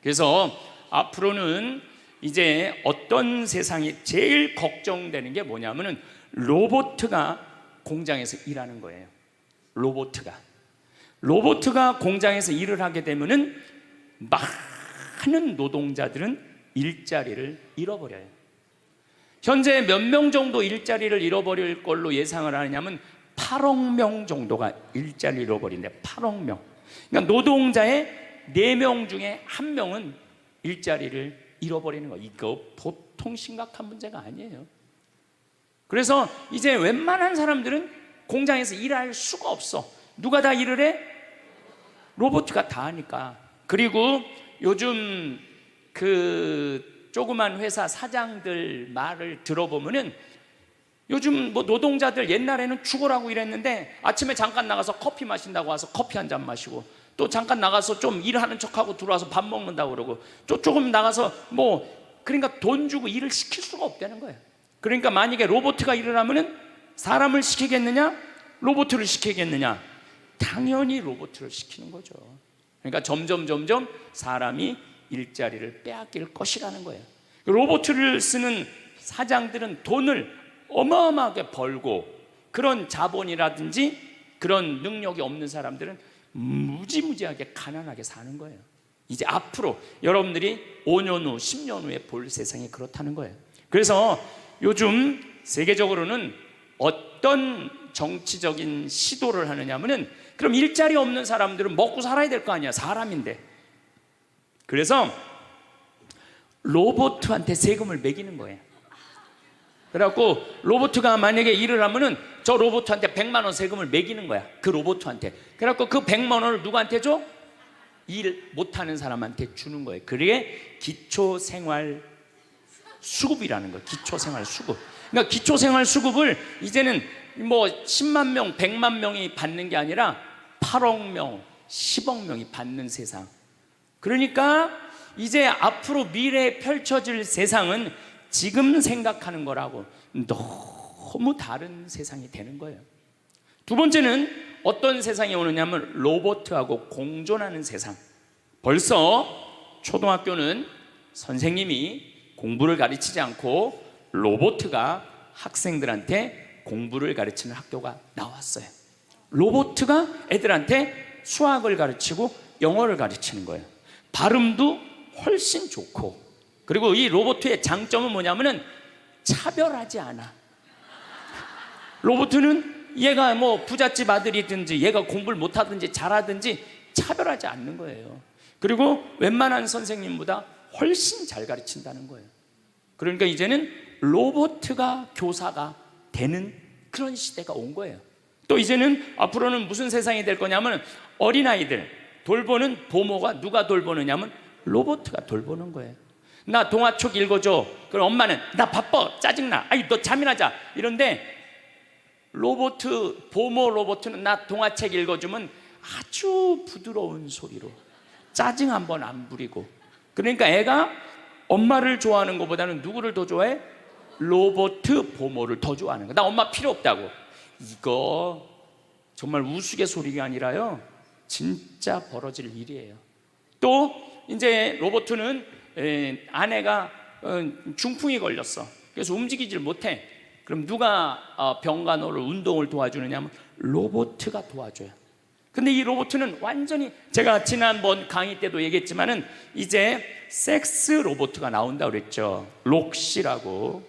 그래서 앞으로는 이제 어떤 세상이 제일 걱정되는 게 뭐냐면은 로봇가 공장에서 일하는 거예요. 로봇가 공장에서 일을 하게 되면은 많은 노동자들은 일자리를 잃어버려요. 현재 몇 명 정도 일자리를 잃어버릴 걸로 예상을 하느냐면 8억 명 정도가 일자리를 잃어버린대. 8억 명. 그러니까 노동자의 4명 중에 1명은 일자리를 잃어버리는 거. 이거 보통 심각한 문제가 아니에요. 그래서 이제 웬만한 사람들은 공장에서 일할 수가 없어. 누가 다 일을 해? 로봇가 다 하니까. 그리고 요즘 그 조그만 회사 사장들 말을 들어보면은 요즘 뭐 노동자들 옛날에는 죽으라고 일했는데 아침에 잠깐 나가서 커피 마신다고 와서 커피 한 잔 마시고 또 잠깐 나가서 좀 일하는 척하고 들어와서 밥 먹는다고 그러고 또 조금 나가서 뭐 그러니까 돈 주고 일을 시킬 수가 없다는 거예요. 그러니까 만약에 로봇가 일을 하면은 사람을 시키겠느냐? 로봇을 시키겠느냐? 당연히 로봇을 시키는 거죠. 그러니까 점점 사람이 일자리를 빼앗길 것이라는 거예요. 로봇을 쓰는 사장들은 돈을 어마어마하게 벌고 그런 자본이라든지 그런 능력이 없는 사람들은 무지무지하게 가난하게 사는 거예요. 이제 앞으로 여러분들이 5년 후, 10년 후에 볼 세상이 그렇다는 거예요. 그래서 요즘 세계적으로는 어떤 정치적인 시도를 하느냐면은 그럼 일자리 없는 사람들은 먹고 살아야 될 거 아니야. 사람인데. 그래서 로봇한테 세금을 매기는 거예요. 그래갖고 로봇가 만약에 일을 하면은 저 로봇한테 100만 원 세금을 매기는 거야. 그 로봇한테. 그래갖고 그 100만 원을 누구한테 줘? 일 못하는 사람한테 주는 거예요. 그게 기초생활 수급이라는 거예요. 기초생활 수급. 그러니까 기초생활 수급을 이제는 뭐 10만 명, 100만 명이 받는 게 아니라 8억 명, 10억 명이 받는 세상. 그러니까 이제 앞으로 미래에 펼쳐질 세상은 지금 생각하는 거라고 너무 다른 세상이 되는 거예요. 두 번째는 어떤 세상이 오느냐면 로봇하고 공존하는 세상. 벌써 초등학교는 선생님이 공부를 가르치지 않고 로봇가 학생들한테 공부를 가르치는 학교가 나왔어요. 로봇가 애들한테 수학을 가르치고 영어를 가르치는 거예요. 발음도 훨씬 좋고. 그리고 이 로봇의 장점은 뭐냐면은 차별하지 않아. 로봇은 얘가 뭐 부잣집 아들이든지 얘가 공부를 못하든지 잘하든지 차별하지 않는 거예요. 그리고 웬만한 선생님보다 훨씬 잘 가르친다는 거예요. 그러니까 이제는 로봇가 교사가 되는 그런 시대가 온 거예요. 또 이제는 앞으로는 무슨 세상이 될 거냐면 어린아이들 돌보는 부모가 누가 돌보느냐면 로봇가 돌보는 거예요. 나 동화책 읽어줘. 그럼 엄마는 나 바빠 짜증나 아이 너 잠이나 자 이런데 부모 로봇은 나 동화책 읽어주면 아주 부드러운 소리로 짜증 한 번 안 부리고, 그러니까 애가 엄마를 좋아하는 것보다는 누구를 더 좋아해? 로봇 부모를 더 좋아하는 거야. 나 엄마 필요 없다고. 이거 정말 우스갯소리가 아니라요 진짜 벌어질 일이에요. 또 이제 로봇은 아내가 중풍이 걸렸어. 그래서 움직이질 못해. 그럼 누가 병간호를 운동을 도와주느냐 하면 로봇가 도와줘요. 근데 이 로봇은 완전히 제가 지난번 강의 때도 얘기했지만은 이제 섹스 로봇가 나온다고 그랬죠. 록시라고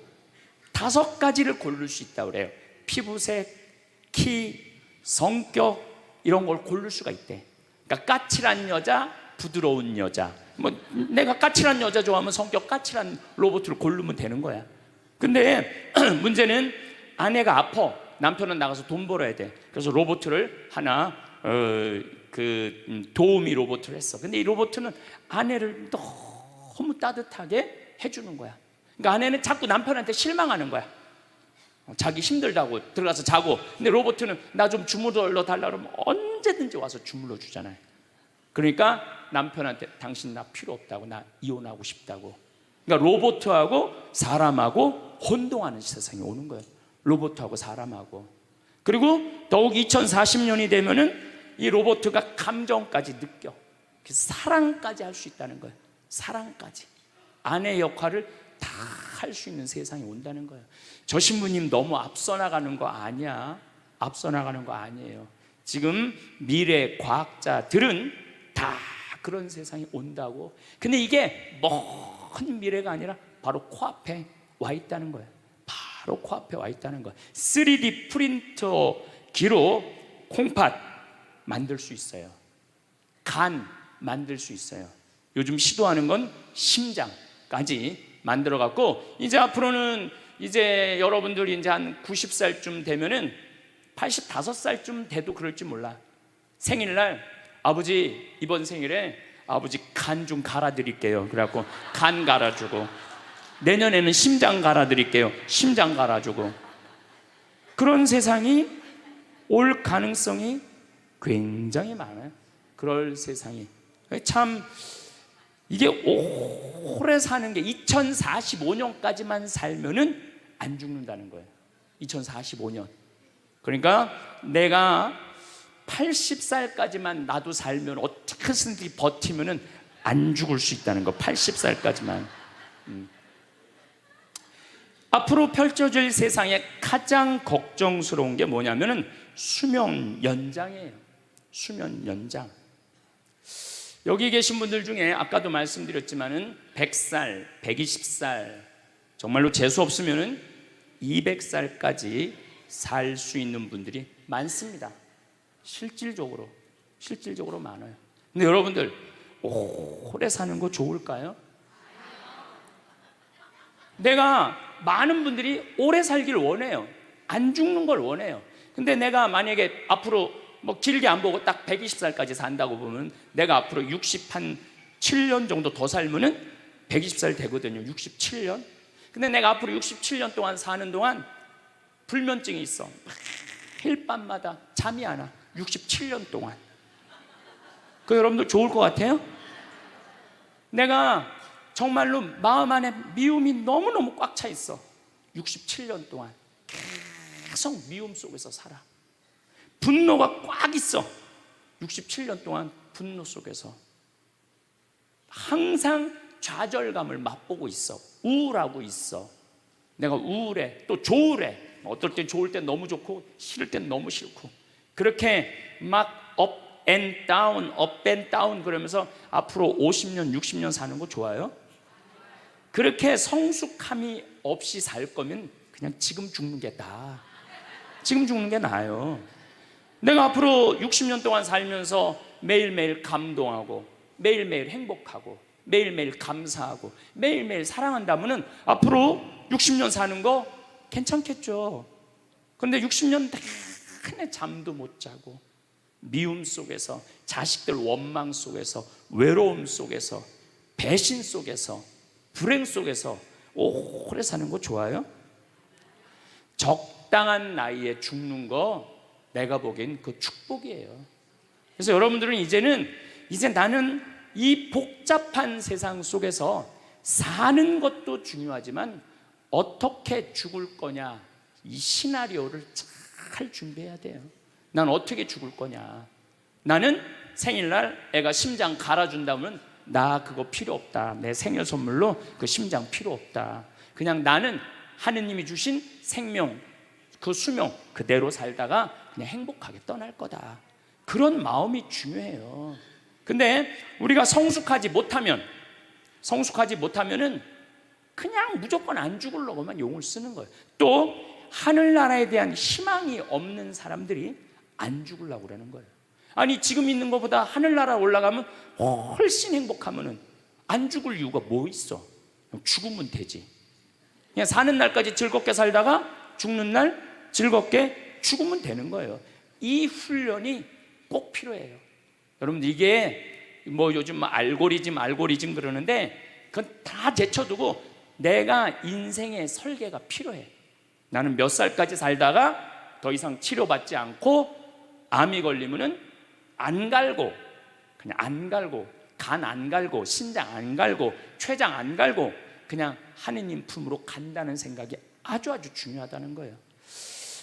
5가지를 고를 수 있다고 그래요. 피부색, 키, 성격 이런 걸 고를 수가 있대. 그러니까 까칠한 여자, 부드러운 여자. 뭐 내가 까칠한 여자 좋아하면 성격 까칠한 로봇을 고르면 되는 거야. 근데 문제는 아내가 아파. 남편은 나가서 돈 벌어야 돼. 그래서 로봇을 하나 도우미 로봇을 했어. 근데 이 로봇은 아내를 너무 따뜻하게 해주는 거야. 그러니까 아내는 자꾸 남편한테 실망하는 거야. 자기 힘들다고 들어가서 자고. 근데 로봇은 나 좀 주물러 달라 그러면 언제든지 와서 주물러 주잖아요. 그러니까 남편한테 당신 나 필요 없다고, 나 이혼하고 싶다고. 그러니까 로봇하고 사람하고 혼동하는 세상이 오는 거예요. 로봇하고 사람하고. 그리고 더욱 2040년이 되면은 이 로봇가 감정까지 느껴. 사랑까지 할 수 있다는 거예요. 사랑까지. 아내 역할을 다 할 수 있는 세상이 온다는 거예요. 저 신부님 너무 앞서 나가는 거 아니야. 앞서 나가는 거 아니에요. 지금 미래 과학자들은 다 그런 세상이 온다고. 근데 이게 먼 미래가 아니라 바로 코앞에 와 있다는 거예요. 바로 코앞에 와 있다는 거예요. 3D 프린터기로 콩팥 만들 수 있어요. 간 만들 수 있어요. 요즘 시도하는 건 심장까지 만들어 갖고 이제 앞으로는 이제 여러분들이 이제 한 90살쯤 되면은 85살쯤 돼도 그럴지 몰라. 생일날 아버지 이번 생일에 아버지 간 좀 갈아드릴게요. 그래갖고 간 갈아주고, 내년에는 심장 갈아드릴게요. 심장 갈아주고. 그런 세상이 올 가능성이 굉장히 많아요. 그럴 세상이. 참 이게 오래 사는 게 2045년까지만 살면은 안 죽는다는 거예요. 2045년. 그러니까 내가 80살까지만 나도 살면 어떻게든지 버티면은 안 죽을 수 있다는 거. 80살까지만. 앞으로 펼쳐질 세상에 가장 걱정스러운 게 뭐냐면은 수명 연장이에요. 수명 연장. 여기 계신 분들 중에 아까도 말씀드렸지만은 100살, 120살, 정말로 재수 없으면은 200살까지 살 수 있는 분들이 많습니다. 실질적으로 많아요. 근데 여러분들 오래 사는 거 좋을까요? 내가 많은 분들이 오래 살기를 원해요. 안 죽는 걸 원해요. 근데 내가 만약에 앞으로 뭐 길게 안 보고 딱 120살까지 산다고 보면 내가 앞으로 67년 정도 더 살면은 120살 되거든요. 67년. 근데 내가 앞으로 67년 동안 사는 동안 불면증이 있어. 매일 밤마다 잠이 안 와. 67년 동안. 그 여러분들 좋을 것 같아요? 내가 정말로 마음 안에 미움이 너무너무 꽉 차 있어. 67년 동안 계속 미움 속에서 살아. 분노가 꽉 있어. 67년 동안 분노 속에서 항상 좌절감을 맛보고 있어. 우울하고 있어. 내가 우울해. 또 좋으래. 어떨 땐 좋을 땐 너무 좋고 싫을 땐 너무 싫고, 그렇게 막 up and down 그러면서 앞으로 50년 60년 사는 거 좋아요? 그렇게 성숙함이 없이 살 거면 그냥 지금 죽는 게 나아. 지금 죽는 게 나아요. 내가 앞으로 60년 동안 살면서 매일매일 감동하고 매일매일 행복하고 매일매일 감사하고 매일매일 사랑한다면 앞으로 60년 사는 거 괜찮겠죠. 그런데 60년 내내 잠도 못 자고 미움 속에서, 자식들 원망 속에서, 외로움 속에서, 배신 속에서, 불행 속에서 오래 사는 거 좋아요? 적당한 나이에 죽는 거 내가 보기엔 그 축복이에요. 그래서 여러분들은 이제 나는 이 복잡한 세상 속에서 사는 것도 중요하지만 어떻게 죽을 거냐, 이 시나리오를 잘 준비해야 돼요. 난 어떻게 죽을 거냐. 나는 생일날 애가 심장 갈아준다면 나 그거 필요 없다. 내 생일 선물로 그 심장 필요 없다. 그냥 나는 하느님이 주신 생명, 그 수명 그대로 살다가 그냥 행복하게 떠날 거다. 그런 마음이 중요해요. 근데 우리가 성숙하지 못하면은 그냥 무조건 안 죽으려고만 용을 쓰는 거예요. 또 하늘나라에 대한 희망이 없는 사람들이 안 죽으려고 그러는 거예요. 아니 지금 있는 것보다 하늘나라 올라가면 훨씬 행복하면은 안 죽을 이유가 뭐 있어? 죽으면 되지. 그냥 사는 날까지 즐겁게 살다가 죽는 날 즐겁게 죽으면 되는 거예요. 이 훈련이 꼭 필요해요. 여러분들 이게 뭐 요즘 알고리즘 그러는데 그건 다 제쳐두고 내가 인생의 설계가 필요해. 나는 몇 살까지 살다가 더 이상 치료받지 않고 암이 걸리면은 안 갈고, 그냥 안 갈고, 간 안 갈고, 신장 안 갈고, 췌장 안 갈고 그냥 하느님 품으로 간다는 생각이 아주 중요하다는 거예요.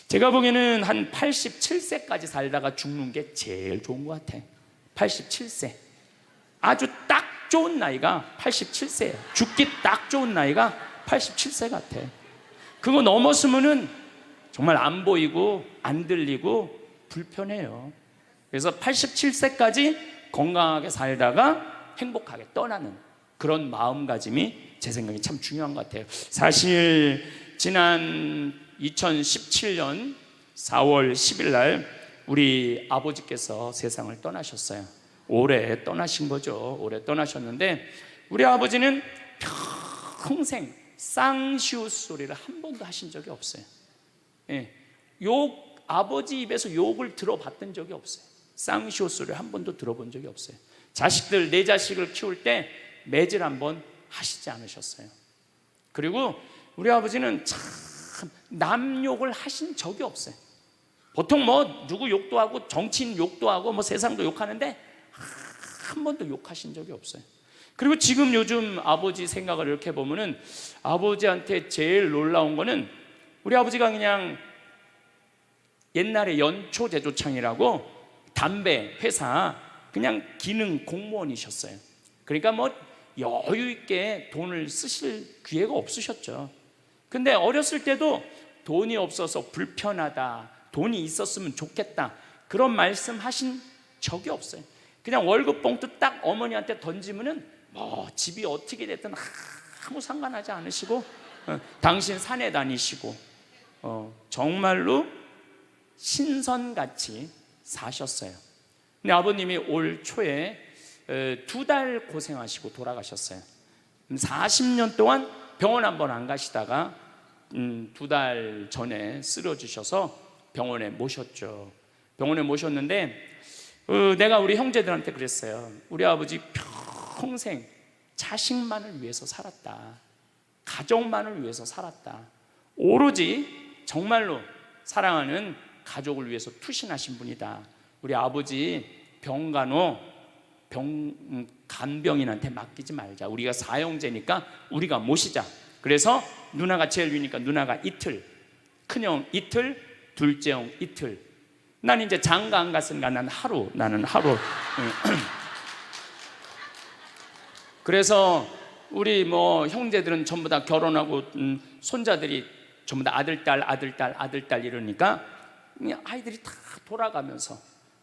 제가 보기에는 한 87세까지 살다가 죽는 게 제일 좋은 것 같아. 87세. 아주 딱 좋은 나이가 87세예요. 죽기 딱 좋은 나이가 87세 같아. 그거 넘었으면은 정말 안 보이고 안 들리고 불편해요. 그래서 87세까지 건강하게 살다가 행복하게 떠나는 그런 마음가짐이 제 생각에 참 중요한 것 같아요. 사실 지난 2017년 4월 10일 날 우리 아버지께서 세상을 떠나셨어요. 올해 떠나신 거죠. 올해 떠나셨는데 우리 아버지는 평생 쌍시옷 소리를 한 번도 하신 적이 없어요. 예, 아버지 입에서 욕을 들어봤던 적이 없어요. 쌍시옷 소리를 한 번도 들어본 적이 없어요. 자식들, 내 자식을 키울 때 매질 한 번 하시지 않으셨어요. 그리고 우리 아버지는 참 남 욕을 하신 적이 없어요. 보통 뭐 누구 욕도 하고 정치인 욕도 하고 뭐 세상도 욕하는데 한 번도 욕하신 적이 없어요. 그리고 지금 요즘 아버지 생각을 이렇게 보면은 아버지한테 제일 놀라운 거는 우리 아버지가 그냥 옛날에 연초 제조창이라고 담배 회사 그냥 기능 공무원이셨어요. 그러니까 뭐 여유 있게 돈을 쓰실 기회가 없으셨죠. 근데 어렸을 때도 돈이 없어서 불편하다, 돈이 있었으면 좋겠다 그런 말씀 하신 적이 없어요. 그냥 월급 봉투 딱 어머니한테 던지면은 뭐 집이 어떻게 됐든 아무 상관하지 않으시고 당신 산에 다니시고 정말로 신선같이 사셨어요. 근데 아버님이 올 초에 2달 고생하시고 돌아가셨어요. 40년 동안 병원 한번 안 가시다가 2달 전에 쓰러지셔서 병원에 모셨죠. 병원에 모셨는데 내가 우리 형제들한테 그랬어요. 우리 아버지 평생 자식만을 위해서 살았다. 가족만을 위해서 살았다. 오로지 정말로 사랑하는 가족을 위해서 투신하신 분이다. 우리 아버지 간병인한테 맡기지 말자. 우리가 사형제니까 우리가 모시자. 그래서 누나가 제일 위니까 누나가 이틀, 큰형 이틀, 둘째 형 이틀. 난 이제 장가 안 갔으니까 나는 하루. 그래서 우리 뭐 형제들은 전부 다 결혼하고 손자들이 전부 다 아들, 딸 이러니까 아이들이 다 돌아가면서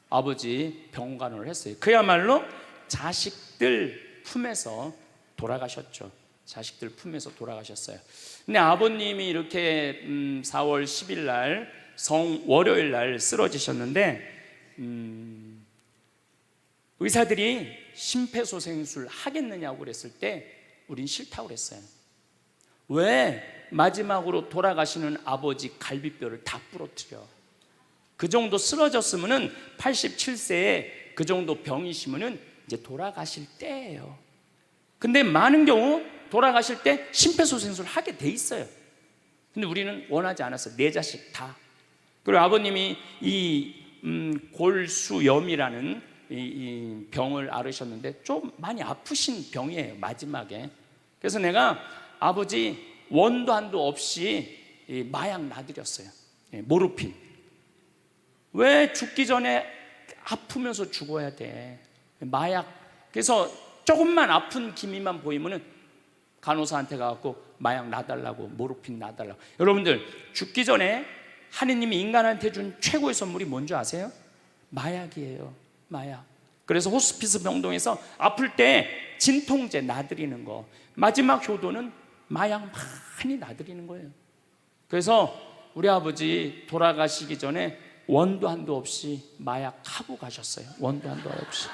아버지 병간호를 했어요. 그야말로 자식들 품에서 돌아가셨죠. 자식들 품에서 돌아가셨어요. 근데 아버님이 이렇게 4월 10일 날 성월요일 날 쓰러지셨는데 의사들이 심폐소생술 하겠느냐고 그랬을 때 우린 싫다고 그랬어요. 왜? 마지막으로 돌아가시는 아버지 갈비뼈를 다 부러뜨려. 그 정도 쓰러졌으면은 87세에 그 정도 병이시면은 이제 돌아가실 때예요. 근데 많은 경우 돌아가실 때 심폐소생술 하게 돼 있어요. 근데 우리는 원하지 않았어요. 네 자식 다. 그리고 아버님이 이 골수염이라는 이 병을 앓으셨는데 좀 많이 아프신 병이에요, 마지막에. 그래서 내가 아버지 원도 한도 없이 마약 놔드렸어요. 모르핀. 왜 죽기 전에 아프면서 죽어야 돼? 마약. 그래서 조금만 아픈 기미만 보이면은 간호사한테 가갖고 마약 놔달라고, 모르핀 놔달라고. 여러분들, 죽기 전에 하느님이 인간한테 준 최고의 선물이 뭔지 아세요? 마약이에요. 마약. 그래서 호스피스 병동에서 아플 때 진통제 놔드리는 거, 마지막 효도는 마약 많이 놔드리는 거예요. 그래서 우리 아버지 돌아가시기 전에 원도 한도 없이 마약 하고 가셨어요. 원도 한도 없이.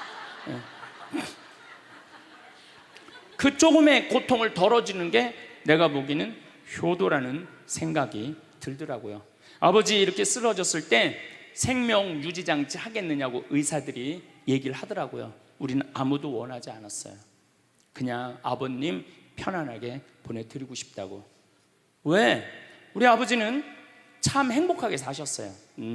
그 조금의 고통을 덜어주는 게 내가 보기에는 효도라는 생각이 들더라고요. 아버지 이렇게 쓰러졌을 때 생명 유지 장치 하겠느냐고 의사들이 얘기를 하더라고요. 우리는 아무도 원하지 않았어요. 그냥 아버님 편안하게 보내드리고 싶다고. 왜? 우리 아버지는 참 행복하게 사셨어요.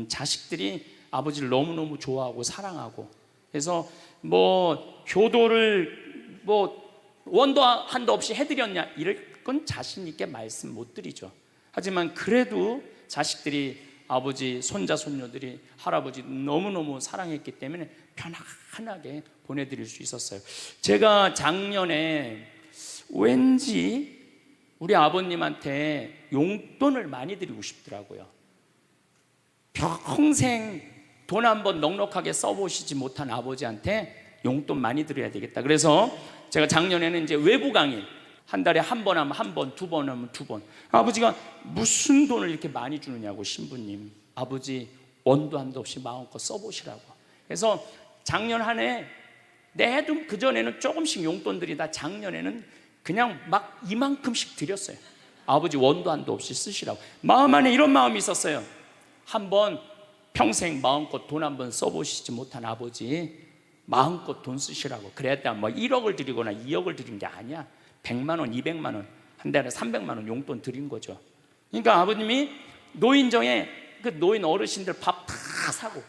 자식들이 아버지를 너무너무 좋아하고 사랑하고. 그래서 뭐 효도를 뭐 원도 한도 없이 해드렸냐, 이럴 건 자신 있게 말씀 못 드리죠. 하지만 그래도 자식들이, 아버지, 손자, 손녀들이 할아버지 너무너무 사랑했기 때문에 편안하게 보내드릴 수 있었어요. 제가 작년에 왠지 우리 아버님한테 용돈을 많이 드리고 싶더라고요. 평생 돈 한번 넉넉하게 써보시지 못한 아버지한테 용돈 많이 드려야 되겠다. 그래서 제가 작년에는 이제 외부 강의, 한 달에 한 번 하면 한 번, 두 번 하면 두 번. 아버지가 무슨 돈을 이렇게 많이 주느냐고, 신부님. 아버지 원도 한도 없이 마음껏 써보시라고. 그래서 작년 한 해 내도 그전에는 조금씩 용돈 드리다 작년에는 그냥 막 이만큼씩 드렸어요. 아버지 원도 한도 없이 쓰시라고. 마음 안에 이런 마음이 있었어요. 한번 평생 마음껏 돈 한번 써보시지 못한 아버지 마음껏 돈 쓰시라고. 그랬다 뭐 1억을 드리거나 2억을 드린 게 아니야. 100만 원, 200만 원, 한 달에 300만 원 용돈 드린 거죠. 그러니까 아버님이 노인정에 그 노인 어르신들 밥 다 사고,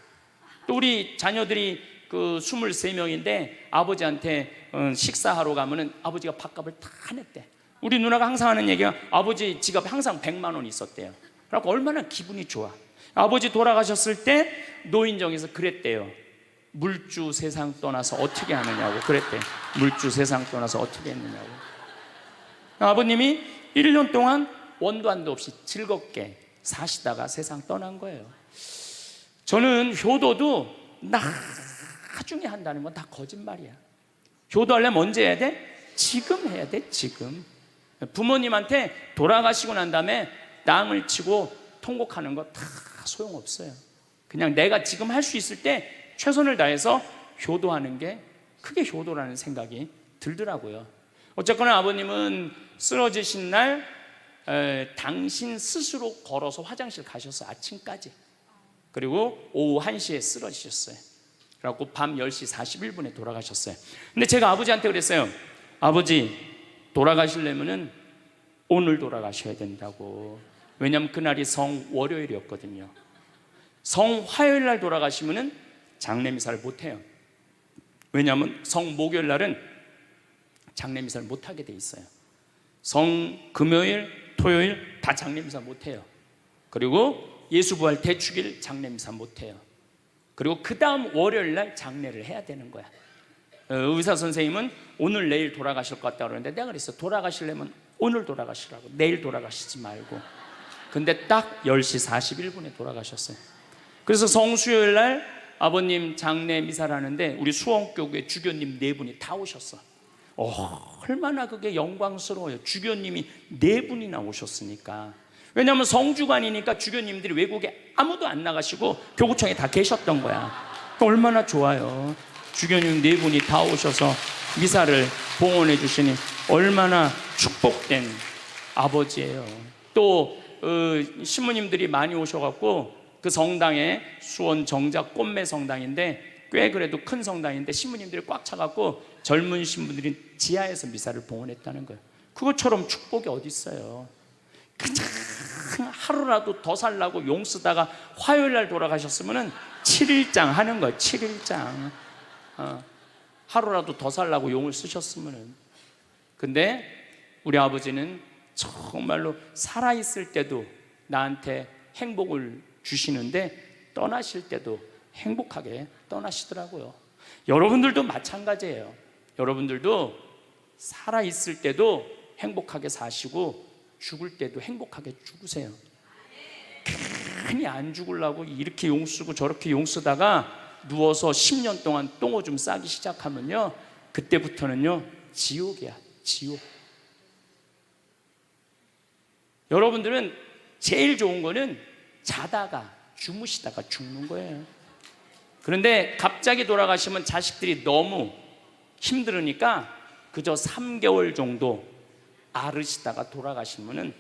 또 우리 자녀들이 그 23명인데 아버지한테 식사하러 가면은 아버지가 밥값을 다 냈대. 우리 누나가 항상 하는 얘기가 아버지 지갑에 항상 100만 원 있었대요. 그래서 얼마나 기분이 좋아. 아버지 돌아가셨을 때 노인정에서 그랬대요. 물주 세상 떠나서 어떻게 하느냐고 그랬대. 물주 세상 떠나서 어떻게 했느냐고. 아버님이 1년 동안 원도 한도 없이 즐겁게 사시다가 세상 떠난 거예요. 저는 효도도 나중에 한다는 건 다 거짓말이야. 효도하려면 언제 해야 돼? 지금 해야 돼, 지금. 부모님한테 돌아가시고 난 다음에 땅을 치고 통곡하는 거 다 소용없어요. 그냥 내가 지금 할 수 있을 때 최선을 다해서 효도하는 게 그게 효도라는 생각이 들더라고요. 어쨌거나 아버님은 쓰러지신 날 당신 스스로 걸어서 화장실 가셔서 아침까지, 그리고 오후 1시에 쓰러지셨어요. 그래갖고 밤 10시 41분에 돌아가셨어요. 근데 제가 아버지한테 그랬어요. 아버지 돌아가시려면은 오늘 돌아가셔야 된다고. 왜냐하면 그날이 성월요일이었거든요. 성화요일 날 돌아가시면은 장례미사를 못해요. 왜냐하면 성목요일 날은 장례미사를 못하게 돼 있어요. 성금요일, 토요일 다 장례미사 못해요. 그리고 예수부활 대축일 장례미사 못해요. 그리고 그 다음 월요일 날 장례를 해야 되는 거야. 의사 선생님은 오늘 내일 돌아가실 것 같다고 그러는데 내가 그랬어. 돌아가시려면 오늘 돌아가시라고, 내일 돌아가시지 말고. 근데 딱 10시 41분에 돌아가셨어요. 그래서 성수요일 날 아버님 장례 미사를 하는데 우리 수원교구에 주교님 4분이 다 오셨어. 얼마나 그게 영광스러워요. 주교님이 4분이나 오셨으니까. 왜냐하면 성주관이니까 주교님들이 외국에 아무도 안 나가시고 교구청에 다 계셨던 거야. 얼마나 좋아요. 주교님 네 분이 다 오셔서 미사를 봉헌해 주시니 얼마나 축복된 아버지예요. 또 신부님들이 많이 오셔갖고 그 성당에 수원 정작 꽃매 성당인데 꽤 그래도 큰 성당인데 신부님들이 꽉 차갖고 젊은 신부들이 지하에서 미사를 봉헌했다는 거예요. 그것처럼 축복이 어디 있어요. 그냥 하루라도 더 살라고 용 쓰다가 화요일날 돌아가셨으면 7일장 하는 거예요. 7일장. 하루라도 더 살라고 용을 쓰셨으면. 근데 우리 아버지는 정말로 살아있을 때도 나한테 행복을 주시는데 떠나실 때도 행복하게 떠나시더라고요. 여러분들도 마찬가지예요. 여러분들도 살아있을 때도 행복하게 사시고 죽을 때도 행복하게 죽으세요. 괜히 안 죽으려고 이렇게 용 쓰고 저렇게 용 쓰다가 누워서 10년 동안 똥오줌 싸기 시작하면요, 그때부터는요 지옥이야. 지옥. 여러분들은 제일 좋은 거는 자다가 주무시다가 죽는 거예요. 그런데 갑자기 돌아가시면 자식들이 너무 힘들으니까 그저 3개월 정도 앓으시다가 돌아가시면은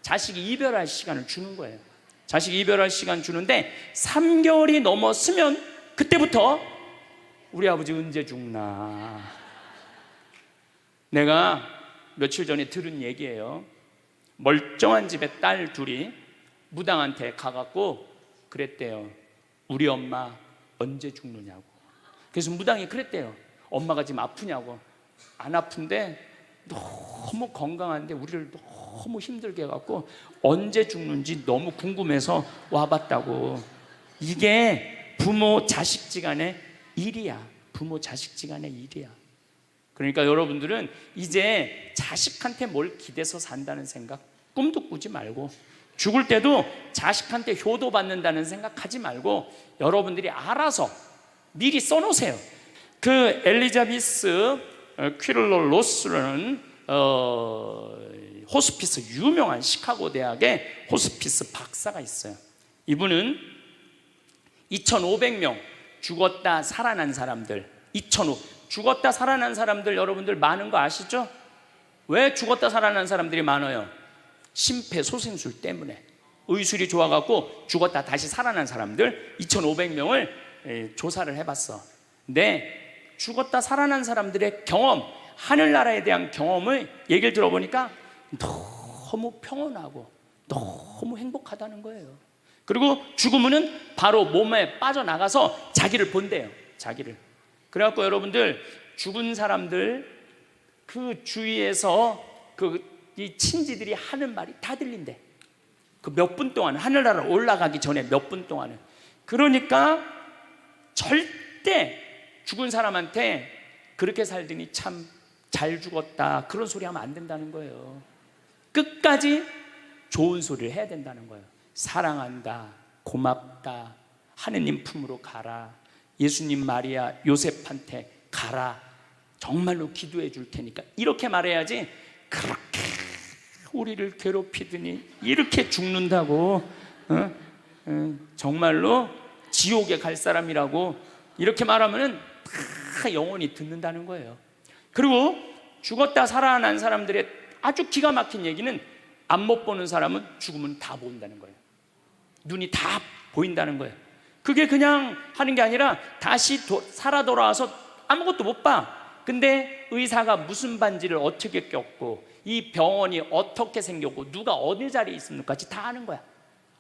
자식이 이별할 시간을 주는 거예요. 자식이 이별할 시간 주는데 3개월이 넘었으면 그때부터 우리 아버지 언제 죽나. 내가 며칠 전에 들은 얘기예요. 멀쩡한 집에 딸 둘이 무당한테 가갖고 그랬대요. 우리 엄마 언제 죽느냐고. 그래서 무당이 그랬대요. 엄마가 지금 아프냐고. 안 아픈데 너무 건강한데 우리를 너무 힘들게 해갖고 언제 죽는지 너무 궁금해서 와봤다고. 이게 부모 자식지간의 일이야. 부모 자식지간의 일이야. 그러니까 여러분들은 이제 자식한테 뭘 기대서 산다는 생각 꿈도 꾸지 말고, 죽을 때도 자식한테 효도 받는다는 생각하지 말고 여러분들이 알아서 미리 써놓으세요. 그 엘리자베스 퀴를러 로스라는 호스피스, 유명한 시카고 대학의 호스피스 박사가 있어요. 이분은 2,500명 죽었다 살아난 사람들, 죽었다 살아난 사람들 여러분들 많은 거 아시죠? 왜 죽었다 살아난 사람들이 많아요? 심폐소생술 때문에. 의술이 좋아갖고 죽었다 다시 살아난 사람들 2,500명을 조사를 해봤어. 근데 죽었다 살아난 사람들의 경험, 하늘나라에 대한 경험을 얘기를 들어보니까 너무 평온하고 너무 행복하다는 거예요. 그리고 죽으면은 바로 몸에 빠져나가서 자기를 본대요. 자기를. 그래갖고 여러분들 죽은 사람들 그 주위에서 이 친지들이 하는 말이 다 들린대. 그 몇 분 동안, 하늘나라 올라가기 전에 몇 분 동안은. 그러니까 절대 죽은 사람한테 그렇게 살더니 참 잘 죽었다 그런 소리 하면 안 된다는 거예요. 끝까지 좋은 소리를 해야 된다는 거예요. 사랑한다, 고맙다, 하느님 품으로 가라, 예수님 마리아 요셉한테 가라, 정말로 기도해 줄 테니까, 이렇게 말해야지. 그렇게 우리를 괴롭히더니 이렇게 죽는다고 정말로 지옥에 갈 사람이라고 이렇게 말하면은 다 영원히 듣는다는 거예요. 그리고 죽었다 살아난 사람들의 아주 기가 막힌 얘기는 앞 못 보는 사람은 죽으면 다 보인다는 거예요. 눈이 다 보인다는 거예요. 그게 그냥 하는 게 아니라 다시 살아 돌아와서 아무것도 못 봐. 근데 의사가 무슨 반지를 어떻게 꼈고 이 병원이 어떻게 생겼고 누가 어디 자리에 있습니까? 다 아는 거야.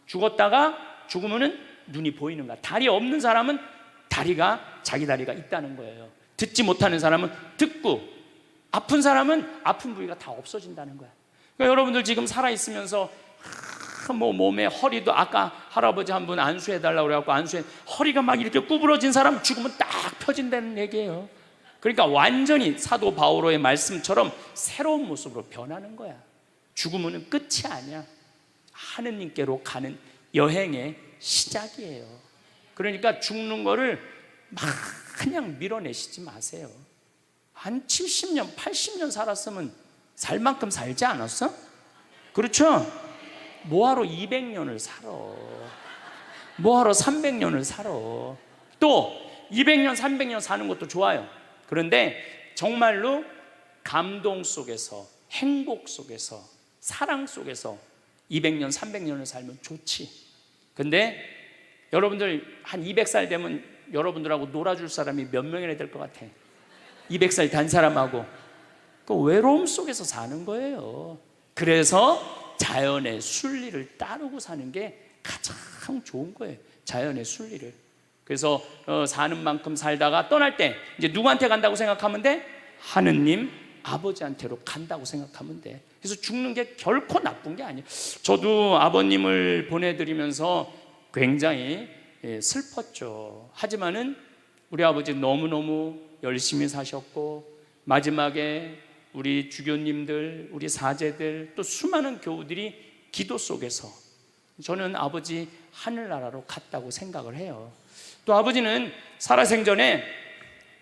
죽었다가 죽으면은 눈이 보이는 거야. 다리 없는 사람은 다리가, 자기 다리가 있다는 거예요. 듣지 못하는 사람은 듣고, 아픈 사람은 아픈 부위가 다 없어진다는 거야. 그러니까 여러분들 지금 살아있으면서 몸에 허리도, 아까 할아버지 한 분 안수해달라고 그래갖고 허리가 막 이렇게 구부러진 사람 죽으면 딱 펴진다는 얘기예요. 그러니까 완전히 사도 바오로의 말씀처럼 새로운 모습으로 변하는 거야. 죽으면 끝이 아니야. 하느님께로 가는 여행의 시작이에요. 그러니까 죽는 거를 막 그냥 밀어내시지 마세요. 한 70년, 80년 살았으면 살 만큼 살지 않았어? 그렇죠? 뭐하러 200년을 살아? 뭐하러 300년을 살아? 또 200년, 300년 사는 것도 좋아요. 그런데 정말로 감동 속에서, 행복 속에서, 사랑 속에서 200년, 300년을 살면 좋지. 근데 여러분들 한 200살 되면 여러분들하고 놀아줄 사람이 몇 명이나 될 것 같아? 200살 단 사람하고. 그 외로움 속에서 사는 거예요. 그래서 자연의 순리를 따르고 사는 게 가장 좋은 거예요. 자연의 순리를. 그래서 사는 만큼 살다가 떠날 때 이제 누구한테 간다고 생각하면 돼? 하느님 아버지한테로 간다고 생각하면 돼. 그래서 죽는 게 결코 나쁜 게 아니에요. 저도 아버님을 보내드리면서 굉장히 슬펐죠. 하지만은 우리 아버지 너무너무 열심히 사셨고, 마지막에 우리 주교님들, 우리 사제들, 또 수많은 교우들이 기도 속에서 저는 아버지 하늘나라로 갔다고 생각을 해요. 또 아버지는 살아생전에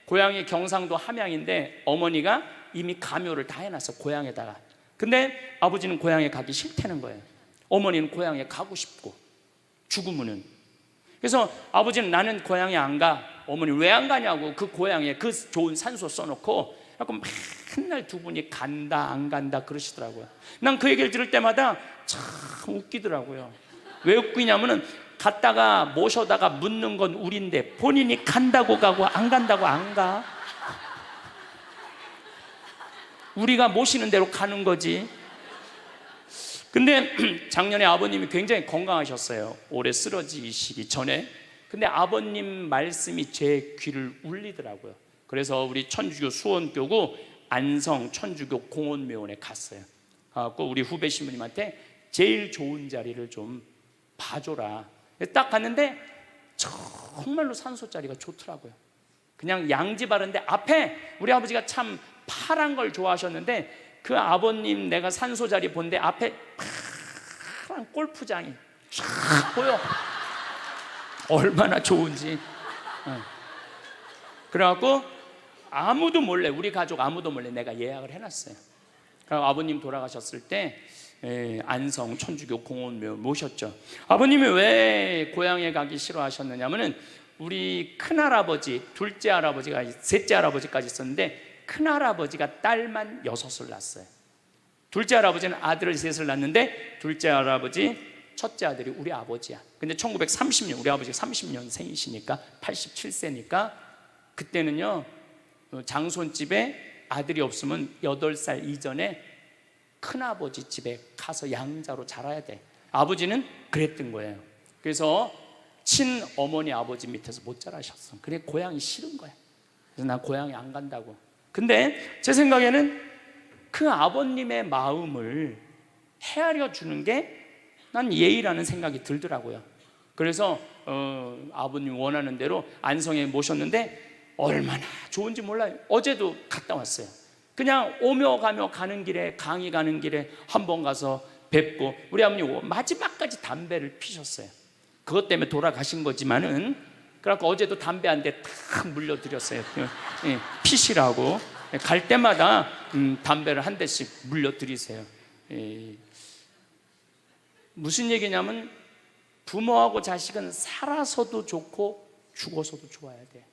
고향이 경상도 함양인데 어머니가 이미 가묘를 다 해놨어, 고향에다가. 근데 아버지는 고향에 가기 싫다는 거예요. 어머니는 고향에 가고 싶고, 죽으면은. 그래서 아버지는 나는 고향에 안 가. 어머니 왜 안 가냐고, 그 고향에 그 좋은 산소 써놓고 맨날 두 분이 간다 안 간다 그러시더라고요. 난 그 얘기를 들을 때마다 참 웃기더라고요. 왜 웃기냐면은 갔다가 모셔다가 묻는 건 우린데 본인이 간다고 가고 안 간다고 안 가. 우리가 모시는 대로 가는 거지. 근데 작년에 아버님이 굉장히 건강하셨어요. 올해 쓰러지시기 전에. 근데 아버님 말씀이 제 귀를 울리더라고요. 그래서 우리 천주교 수원교구 안성 천주교 공원묘원에 갔어요. 가고 우리 후배 신부님한테 제일 좋은 자리를 좀 봐줘라. 딱 갔는데 정말로 산소 자리가 좋더라고요. 그냥 양지 바른데 앞에 우리 아버지가 참 파란 걸 좋아하셨는데 그 아버님 내가 산소 자리 본데 앞에 파란 골프장이 쫙 보여. 얼마나 좋은지. 그래갖고 아무도 몰래, 우리 가족 아무도 몰래 내가 예약을 해놨어요. 그리고 아버님 돌아가셨을 때 안성 천주교 공원묘 모셨죠. 아버님이 왜 고향에 가기 싫어하셨느냐면은 우리 큰할아버지, 둘째 할아버지가, 셋째 할아버지까지 있었는데 큰할아버지가 딸만 6을 낳았어요. 둘째 할아버지는 아들을 3을 낳았는데 둘째 할아버지 첫째 아들이 우리 아버지야. 근데 1930년, 우리 아버지가 30년생이시니까 87세니까 그때는요 장손집에 아들이 없으면 8살 이전에 큰아버지 집에 가서 양자로 자라야 돼. 아버지는 그랬던 거예요. 그래서 친어머니 아버지 밑에서 못 자라셨어. 그래 고향이 싫은 거야. 그래서 난 고향에 안 간다고. 근데 제 생각에는 그 아버님의 마음을 헤아려 주는 게 난 예의라는 생각이 들더라고요. 그래서 아버님 원하는 대로 안성에 모셨는데 얼마나 좋은지 몰라요. 어제도 갔다 왔어요. 그냥 오며 가며 가는 길에, 강의 가는 길에 한번 가서 뵙고, 우리 아버님 마지막까지 담배를 피셨어요. 그것 때문에 돌아가신 거지만은, 그래갖고 어제도 담배 한 대 탁 물려드렸어요. 피시라고. 갈 때마다 담배를 한 대씩 물려드리세요. 무슨 얘기냐면 부모하고 자식은 살아서도 좋고 죽어서도 좋아야 돼.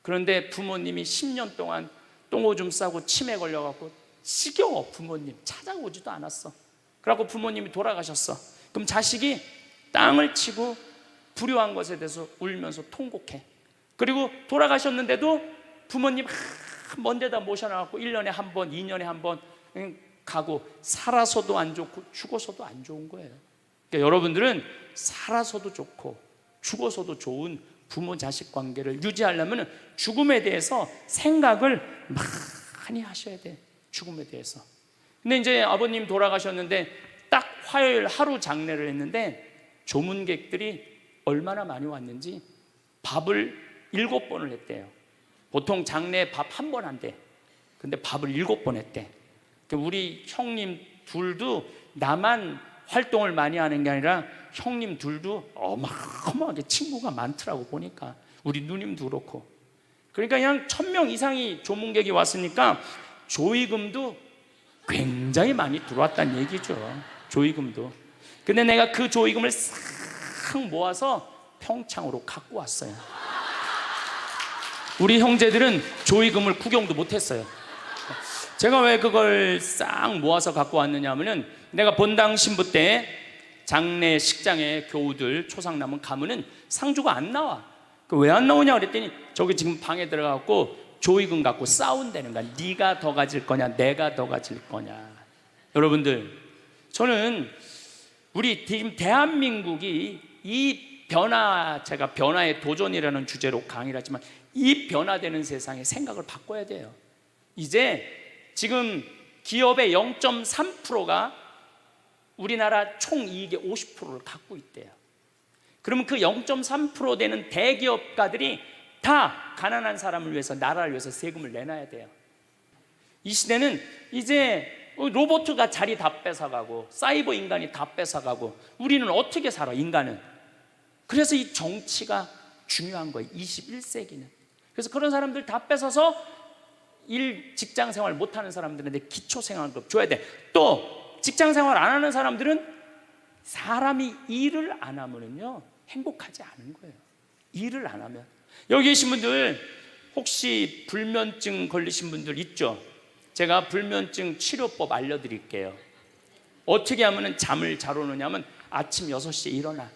그런데 부모님이 10년 동안 똥오줌 싸고 치매 걸려갖고 지겨워. 부모님 찾아오지도 않았어. 그래갖고 부모님이 돌아가셨어. 그럼 자식이 땅을 치고 불효한 것에 대해서 울면서 통곡해. 그리고 돌아가셨는데도 부모님 먼 데다 모셔놔갖고 1년에 한 번, 2년에 한 번 가고, 살아서도 안 좋고 죽어서도 안 좋은 거예요. 그러니까 여러분들은 살아서도 좋고 죽어서도 좋은 부모 자식 관계를 유지하려면 죽음에 대해서 생각을 많이 하셔야 돼. 죽음에 대해서. 근데 이제 아버님 돌아가셨는데 딱 화요일 하루 장례를 했는데 조문객들이 얼마나 많이 왔는지 밥을 7번을 했대요. 보통 장례 밥 1번 한대. 근데 밥을 7번 했대. 우리 형님 둘도 나만 활동을 많이 하는 게 아니라 형님 둘도 어마어마하게 친구가 많더라고 보니까. 우리 누님도 그렇고. 그러니까 그냥 1000명 이상이 조문객이 왔으니까 조의금도 굉장히 많이 들어왔다는 얘기죠. 조의금도. 근데 내가 그 조의금을 싹 모아서 평창으로 갖고 왔어요. 우리 형제들은 조의금을 구경도 못했어요. 제가 왜 그걸 싹 모아서 갖고 왔느냐 하면은, 내가 본당 신부 때 장례 식장에 교우들 초상 남은 가면은 상주가 안 나와. 왜 안 나오냐 그랬더니 저기 지금 방에 들어가고 조의금 갖고 싸운다는 거야. 네가 더 가질 거냐 내가 더 가질 거냐. 여러분들, 저는 우리 지금 대한민국이 이 변화, 제가 변화의 도전이라는 주제로 강의를 하지만 이 변화되는 세상에 생각을 바꿔야 돼요. 이제 지금 기업의 0.3%가 우리나라 총이익의 50%를 갖고 있대요. 그러면 그 0.3% 되는 대기업가들이 다 가난한 사람을 위해서, 나라를 위해서 세금을 내놔야 돼요. 이 시대는 이제 로봇가 자리 다 뺏어가고 사이버 인간이 다 뺏어가고 우리는 어떻게 살아, 인간은. 그래서 이 정치가 중요한 거예요, 21세기는. 그래서 그런 사람들 다 뺏어서 직장 생활 못하는 사람들한테 기초생활급 줘야 돼. 또 직장 생활 안 하는 사람들은, 사람이 일을 안 하면은요 행복하지 않은 거예요. 일을 안 하면. 여기 계신 분들 혹시 불면증 걸리신 분들 있죠? 제가 불면증 치료법 알려드릴게요. 어떻게 하면 잠을 잘 오느냐면, 아침 6시에 일어나.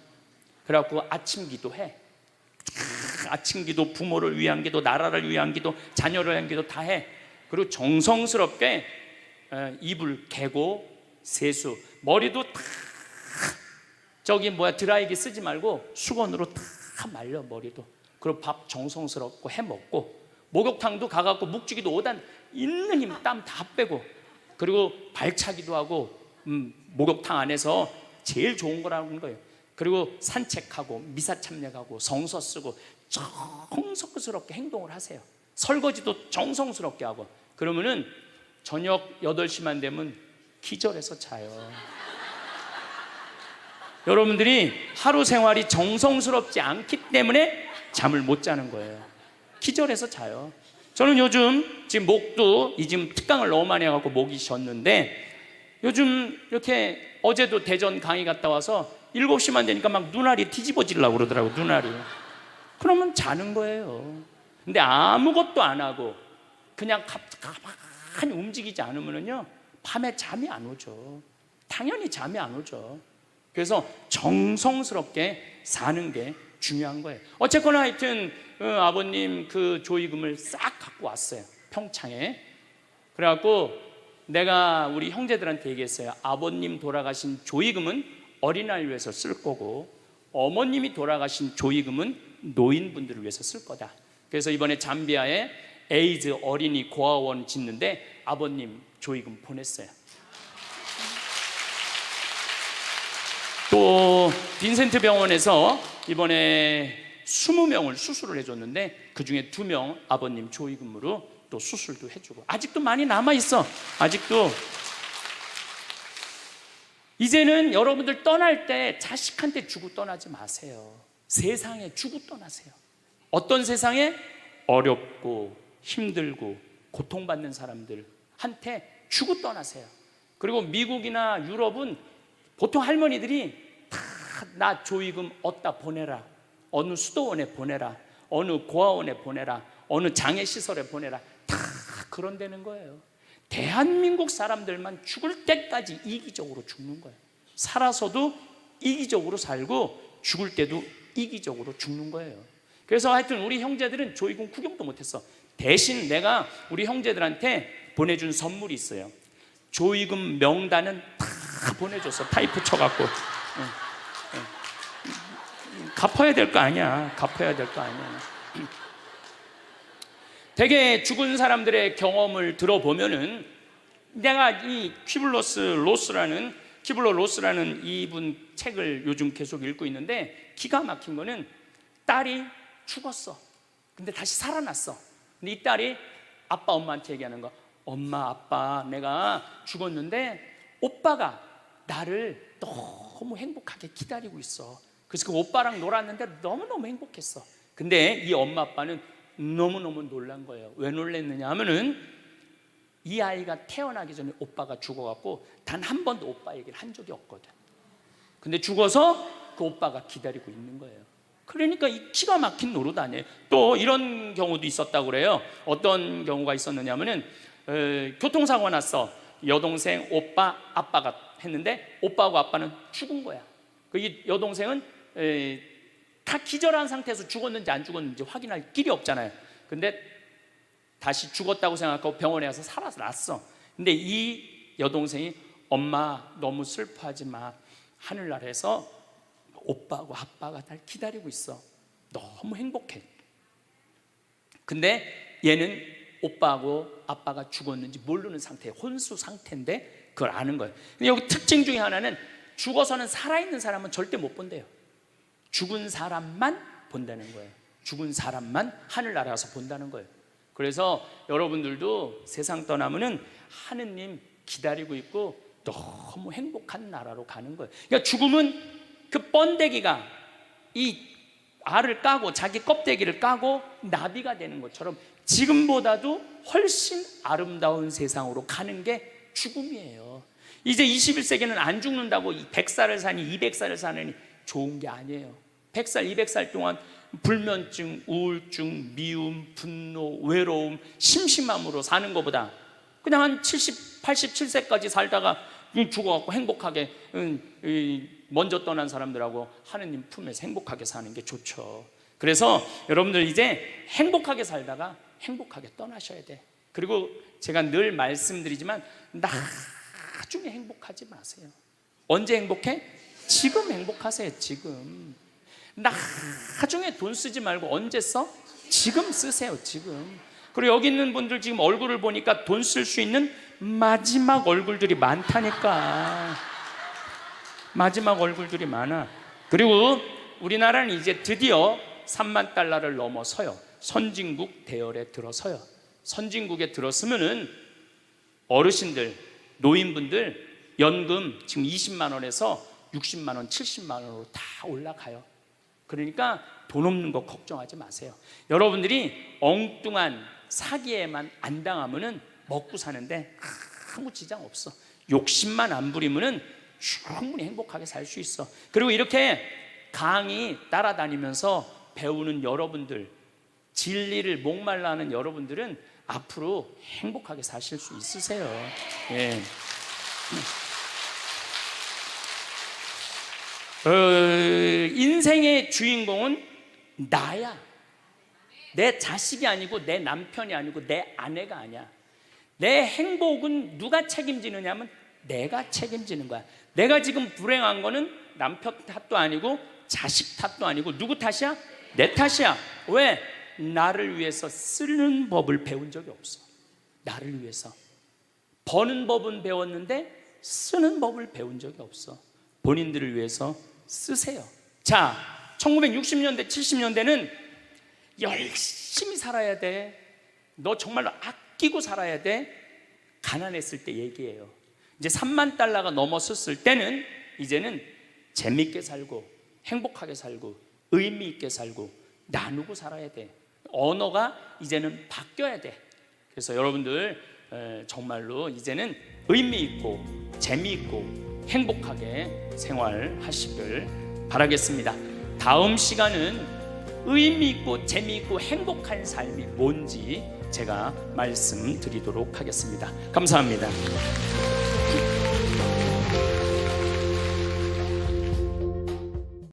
그래갖고 아침 기도해. 아침 기도, 부모를 위한 기도, 나라를 위한 기도, 자녀를 위한 기도 다 해. 그리고 정성스럽게 이불 개고 세수, 머리도 다 드라이기 쓰지 말고 수건으로 다 말려, 머리도. 그리고 밥 정성스럽고 해 먹고, 목욕탕도 가갖고 묵직이도 5단 있는 힘 땀 다 빼고, 그리고 발차기도 하고, 목욕탕 안에서 제일 좋은 거라는 거예요. 그리고 산책하고 미사 참여하고 성서 쓰고 정성스럽게 행동을 하세요. 설거지도 정성스럽게 하고. 그러면은 저녁 8시만 되면 기절해서 자요. 여러분들이 하루 생활이 정성스럽지 않기 때문에 잠을 못 자는 거예요. 기절해서 자요. 저는 요즘 지금 목도, 지금 특강을 너무 많이 해갖고 목이 쉬었는데, 요즘 이렇게 어제도 대전 강의 갔다 와서 7시만 되니까 막 눈알이 뒤집어지려고 그러더라고요, 눈알이. 그러면 자는 거예요. 근데 아무것도 안 하고 그냥 가만히 움직이지 않으면요 밤에 잠이 안 오죠. 당연히 잠이 안 오죠. 그래서 정성스럽게 사는 게 중요한 거예요. 어쨌거나 하여튼 아버님 그 조의금을 싹 갖고 왔어요, 평창에. 그래갖고 내가 우리 형제들한테 얘기했어요. 아버님 돌아가신 조의금은 어린아이를 위해서 쓸 거고, 어머님이 돌아가신 조의금은 노인분들을 위해서 쓸 거다. 그래서 이번에 잠비아에 에이즈 어린이 고아원 짓는데 아버님 조의금 보냈어요. 또 빈센트 병원에서 이번에 20명을 수술을 해줬는데 그 중에 2명 아버님 조의금으로 또 수술도 해주고. 아직도 많이 남아있어. 아직도. 이제는 여러분들 떠날 때 자식한테 주고 떠나지 마세요. 세상에 주고 떠나세요. 어떤 세상에? 어렵고 힘들고 고통받는 사람들한테 주고 떠나세요. 그리고 미국이나 유럽은 보통 할머니들이 다 나 조의금 어디다 보내라, 어느 수도원에 보내라, 어느 고아원에 보내라, 어느 장애시설에 보내라, 다 그런 데는 거예요. 대한민국 사람들만 죽을 때까지 이기적으로 죽는 거예요. 살아서도 이기적으로 살고 죽을 때도 이기적으로 죽는 거예요. 그래서 하여튼 우리 형제들은 조의금 구경도 못했어. 대신 내가 우리 형제들한테 보내준 선물이 있어요. 조의금 명단은 다 보내줬어. 타이프 쳐갖고. 갚아야 될 거 아니야. 갚아야 될 거 아니야. 되게 죽은 사람들의 경험을 들어보면은, 내가 이 키블러 로스라는 이분 책을 요즘 계속 읽고 있는데, 기가 막힌 거는 딸이 죽었어. 근데 다시 살아났어. 근데 이 딸이 아빠 엄마한테 얘기하는 거. 엄마 아빠 내가 죽었는데 오빠가 나를 너무 행복하게 기다리고 있어. 그래서 그 오빠랑 놀았는데 너무너무 행복했어. 근데 이 엄마 아빠는 너무너무 놀란 거예요. 왜 놀랐느냐 하면은 이 아이가 태어나기 전에 오빠가 죽어갖고 단 한 번도 오빠 얘기를 한 적이 없거든. 근데 죽어서 그 오빠가 기다리고 있는 거예요. 그러니까 이 기가 막힌 노릇 아니에요. 또 이런 경우도 있었다고 그래요. 어떤 경우가 있었느냐면은 교통사고가 났어. 여동생, 오빠, 아빠가 했는데 오빠하고 아빠는 죽은 거야. 이 여동생은 다 기절한 상태에서 죽었는지 안 죽었는지 확인할 길이 없잖아요. 근데 다시 죽었다고 생각하고 병원에 가서 살아났어. 근데 이 여동생이 엄마 너무 슬퍼하지 마. 하늘나라에서 오빠하고 아빠가 날 기다리고 있어. 너무 행복해. 근데 얘는 오빠하고 아빠가 죽었는지 모르는 상태, 혼수 상태인데 그걸 아는 거예요. 근데 여기 특징 중에 하나는 죽어서는 살아있는 사람은 절대 못 본대요. 죽은 사람만 본다는 거예요. 죽은 사람만 하늘나라에서 본다는 거예요. 그래서 여러분들도 세상 떠나면은 하느님 기다리고 있고 너무 행복한 나라로 가는 거예요. 그러니까 죽음은 그 번데기가 이 알을 까고 자기 껍데기를 까고 나비가 되는 것처럼 지금보다도 훨씬 아름다운 세상으로 가는 게 죽음이에요. 이제 21세기는 안 죽는다고 100살을 사니 200살을 사느니 좋은 게 아니에요. 100살, 200살 동안 불면증, 우울증, 미움, 분노, 외로움, 심심함으로 사는 것보다 그냥 한 70, 87세까지 살다가 죽어갖고 행복하게 먼저 떠난 사람들하고 하느님 품에서 행복하게 사는 게 좋죠. 그래서 여러분들 이제 행복하게 살다가 행복하게 떠나셔야 돼. 그리고 제가 늘 말씀드리지만 나중에 행복하지 마세요. 언제 행복해? 지금 행복하세요. 지금. 나중에 돈 쓰지 말고 언제 써? 지금 쓰세요. 지금. 그리고 여기 있는 분들 지금 얼굴을 보니까 돈 쓸 수 있는 마지막 얼굴들이 많다니까. 마지막 얼굴들이 많아. 그리고 우리나라는 이제 드디어 3만 달러를 넘어서요. 선진국 대열에 들어서요. 선진국에 들었으면은 어르신들, 노인분들 연금 지금 20만 원에서 60만 원, 70만 원으로 다 올라가요. 그러니까 돈 없는 거 걱정하지 마세요. 여러분들이 엉뚱한 사기에만 안 당하면은 먹고 사는데 아무 지장 없어. 욕심만 안 부리면은 충분히 행복하게 살 수 있어. 그리고 이렇게 강의 따라다니면서 배우는 여러분들, 진리를 목말라 하는 여러분들은 앞으로 행복하게 사실 수 있으세요. 예. 인생의 주인공은 나야. 내 자식이 아니고 내 남편이 아니고 내 아내가 아니야. 내 행복은 누가 책임지느냐 하면 내가 책임지는 거야. 내가 지금 불행한 거는 남편 탓도 아니고 자식 탓도 아니고 누구 탓이야? 내 탓이야. 왜? 나를 위해서 쓰는 법을 배운 적이 없어. 나를 위해서 버는 법은 배웠는데 쓰는 법을 배운 적이 없어. 본인들을 위해서 쓰세요. 자, 1960년대 70년대는 열심히 살아야 돼. 너 정말로 아끼고 살아야 돼. 가난했을 때 얘기예요. 이제 3만 달러가 넘었을 때는 이제는 재밌게 살고 행복하게 살고 의미 있게 살고 나누고 살아야 돼. 언어가 이제는 바뀌어야 돼. 그래서 여러분들 정말로 이제는 의미 있고 재미있고 행복하게 생활하시길 바라겠습니다. 다음 시간은 의미 있고 재미있고 행복한 삶이 뭔지 제가 말씀드리도록 하겠습니다. 감사합니다.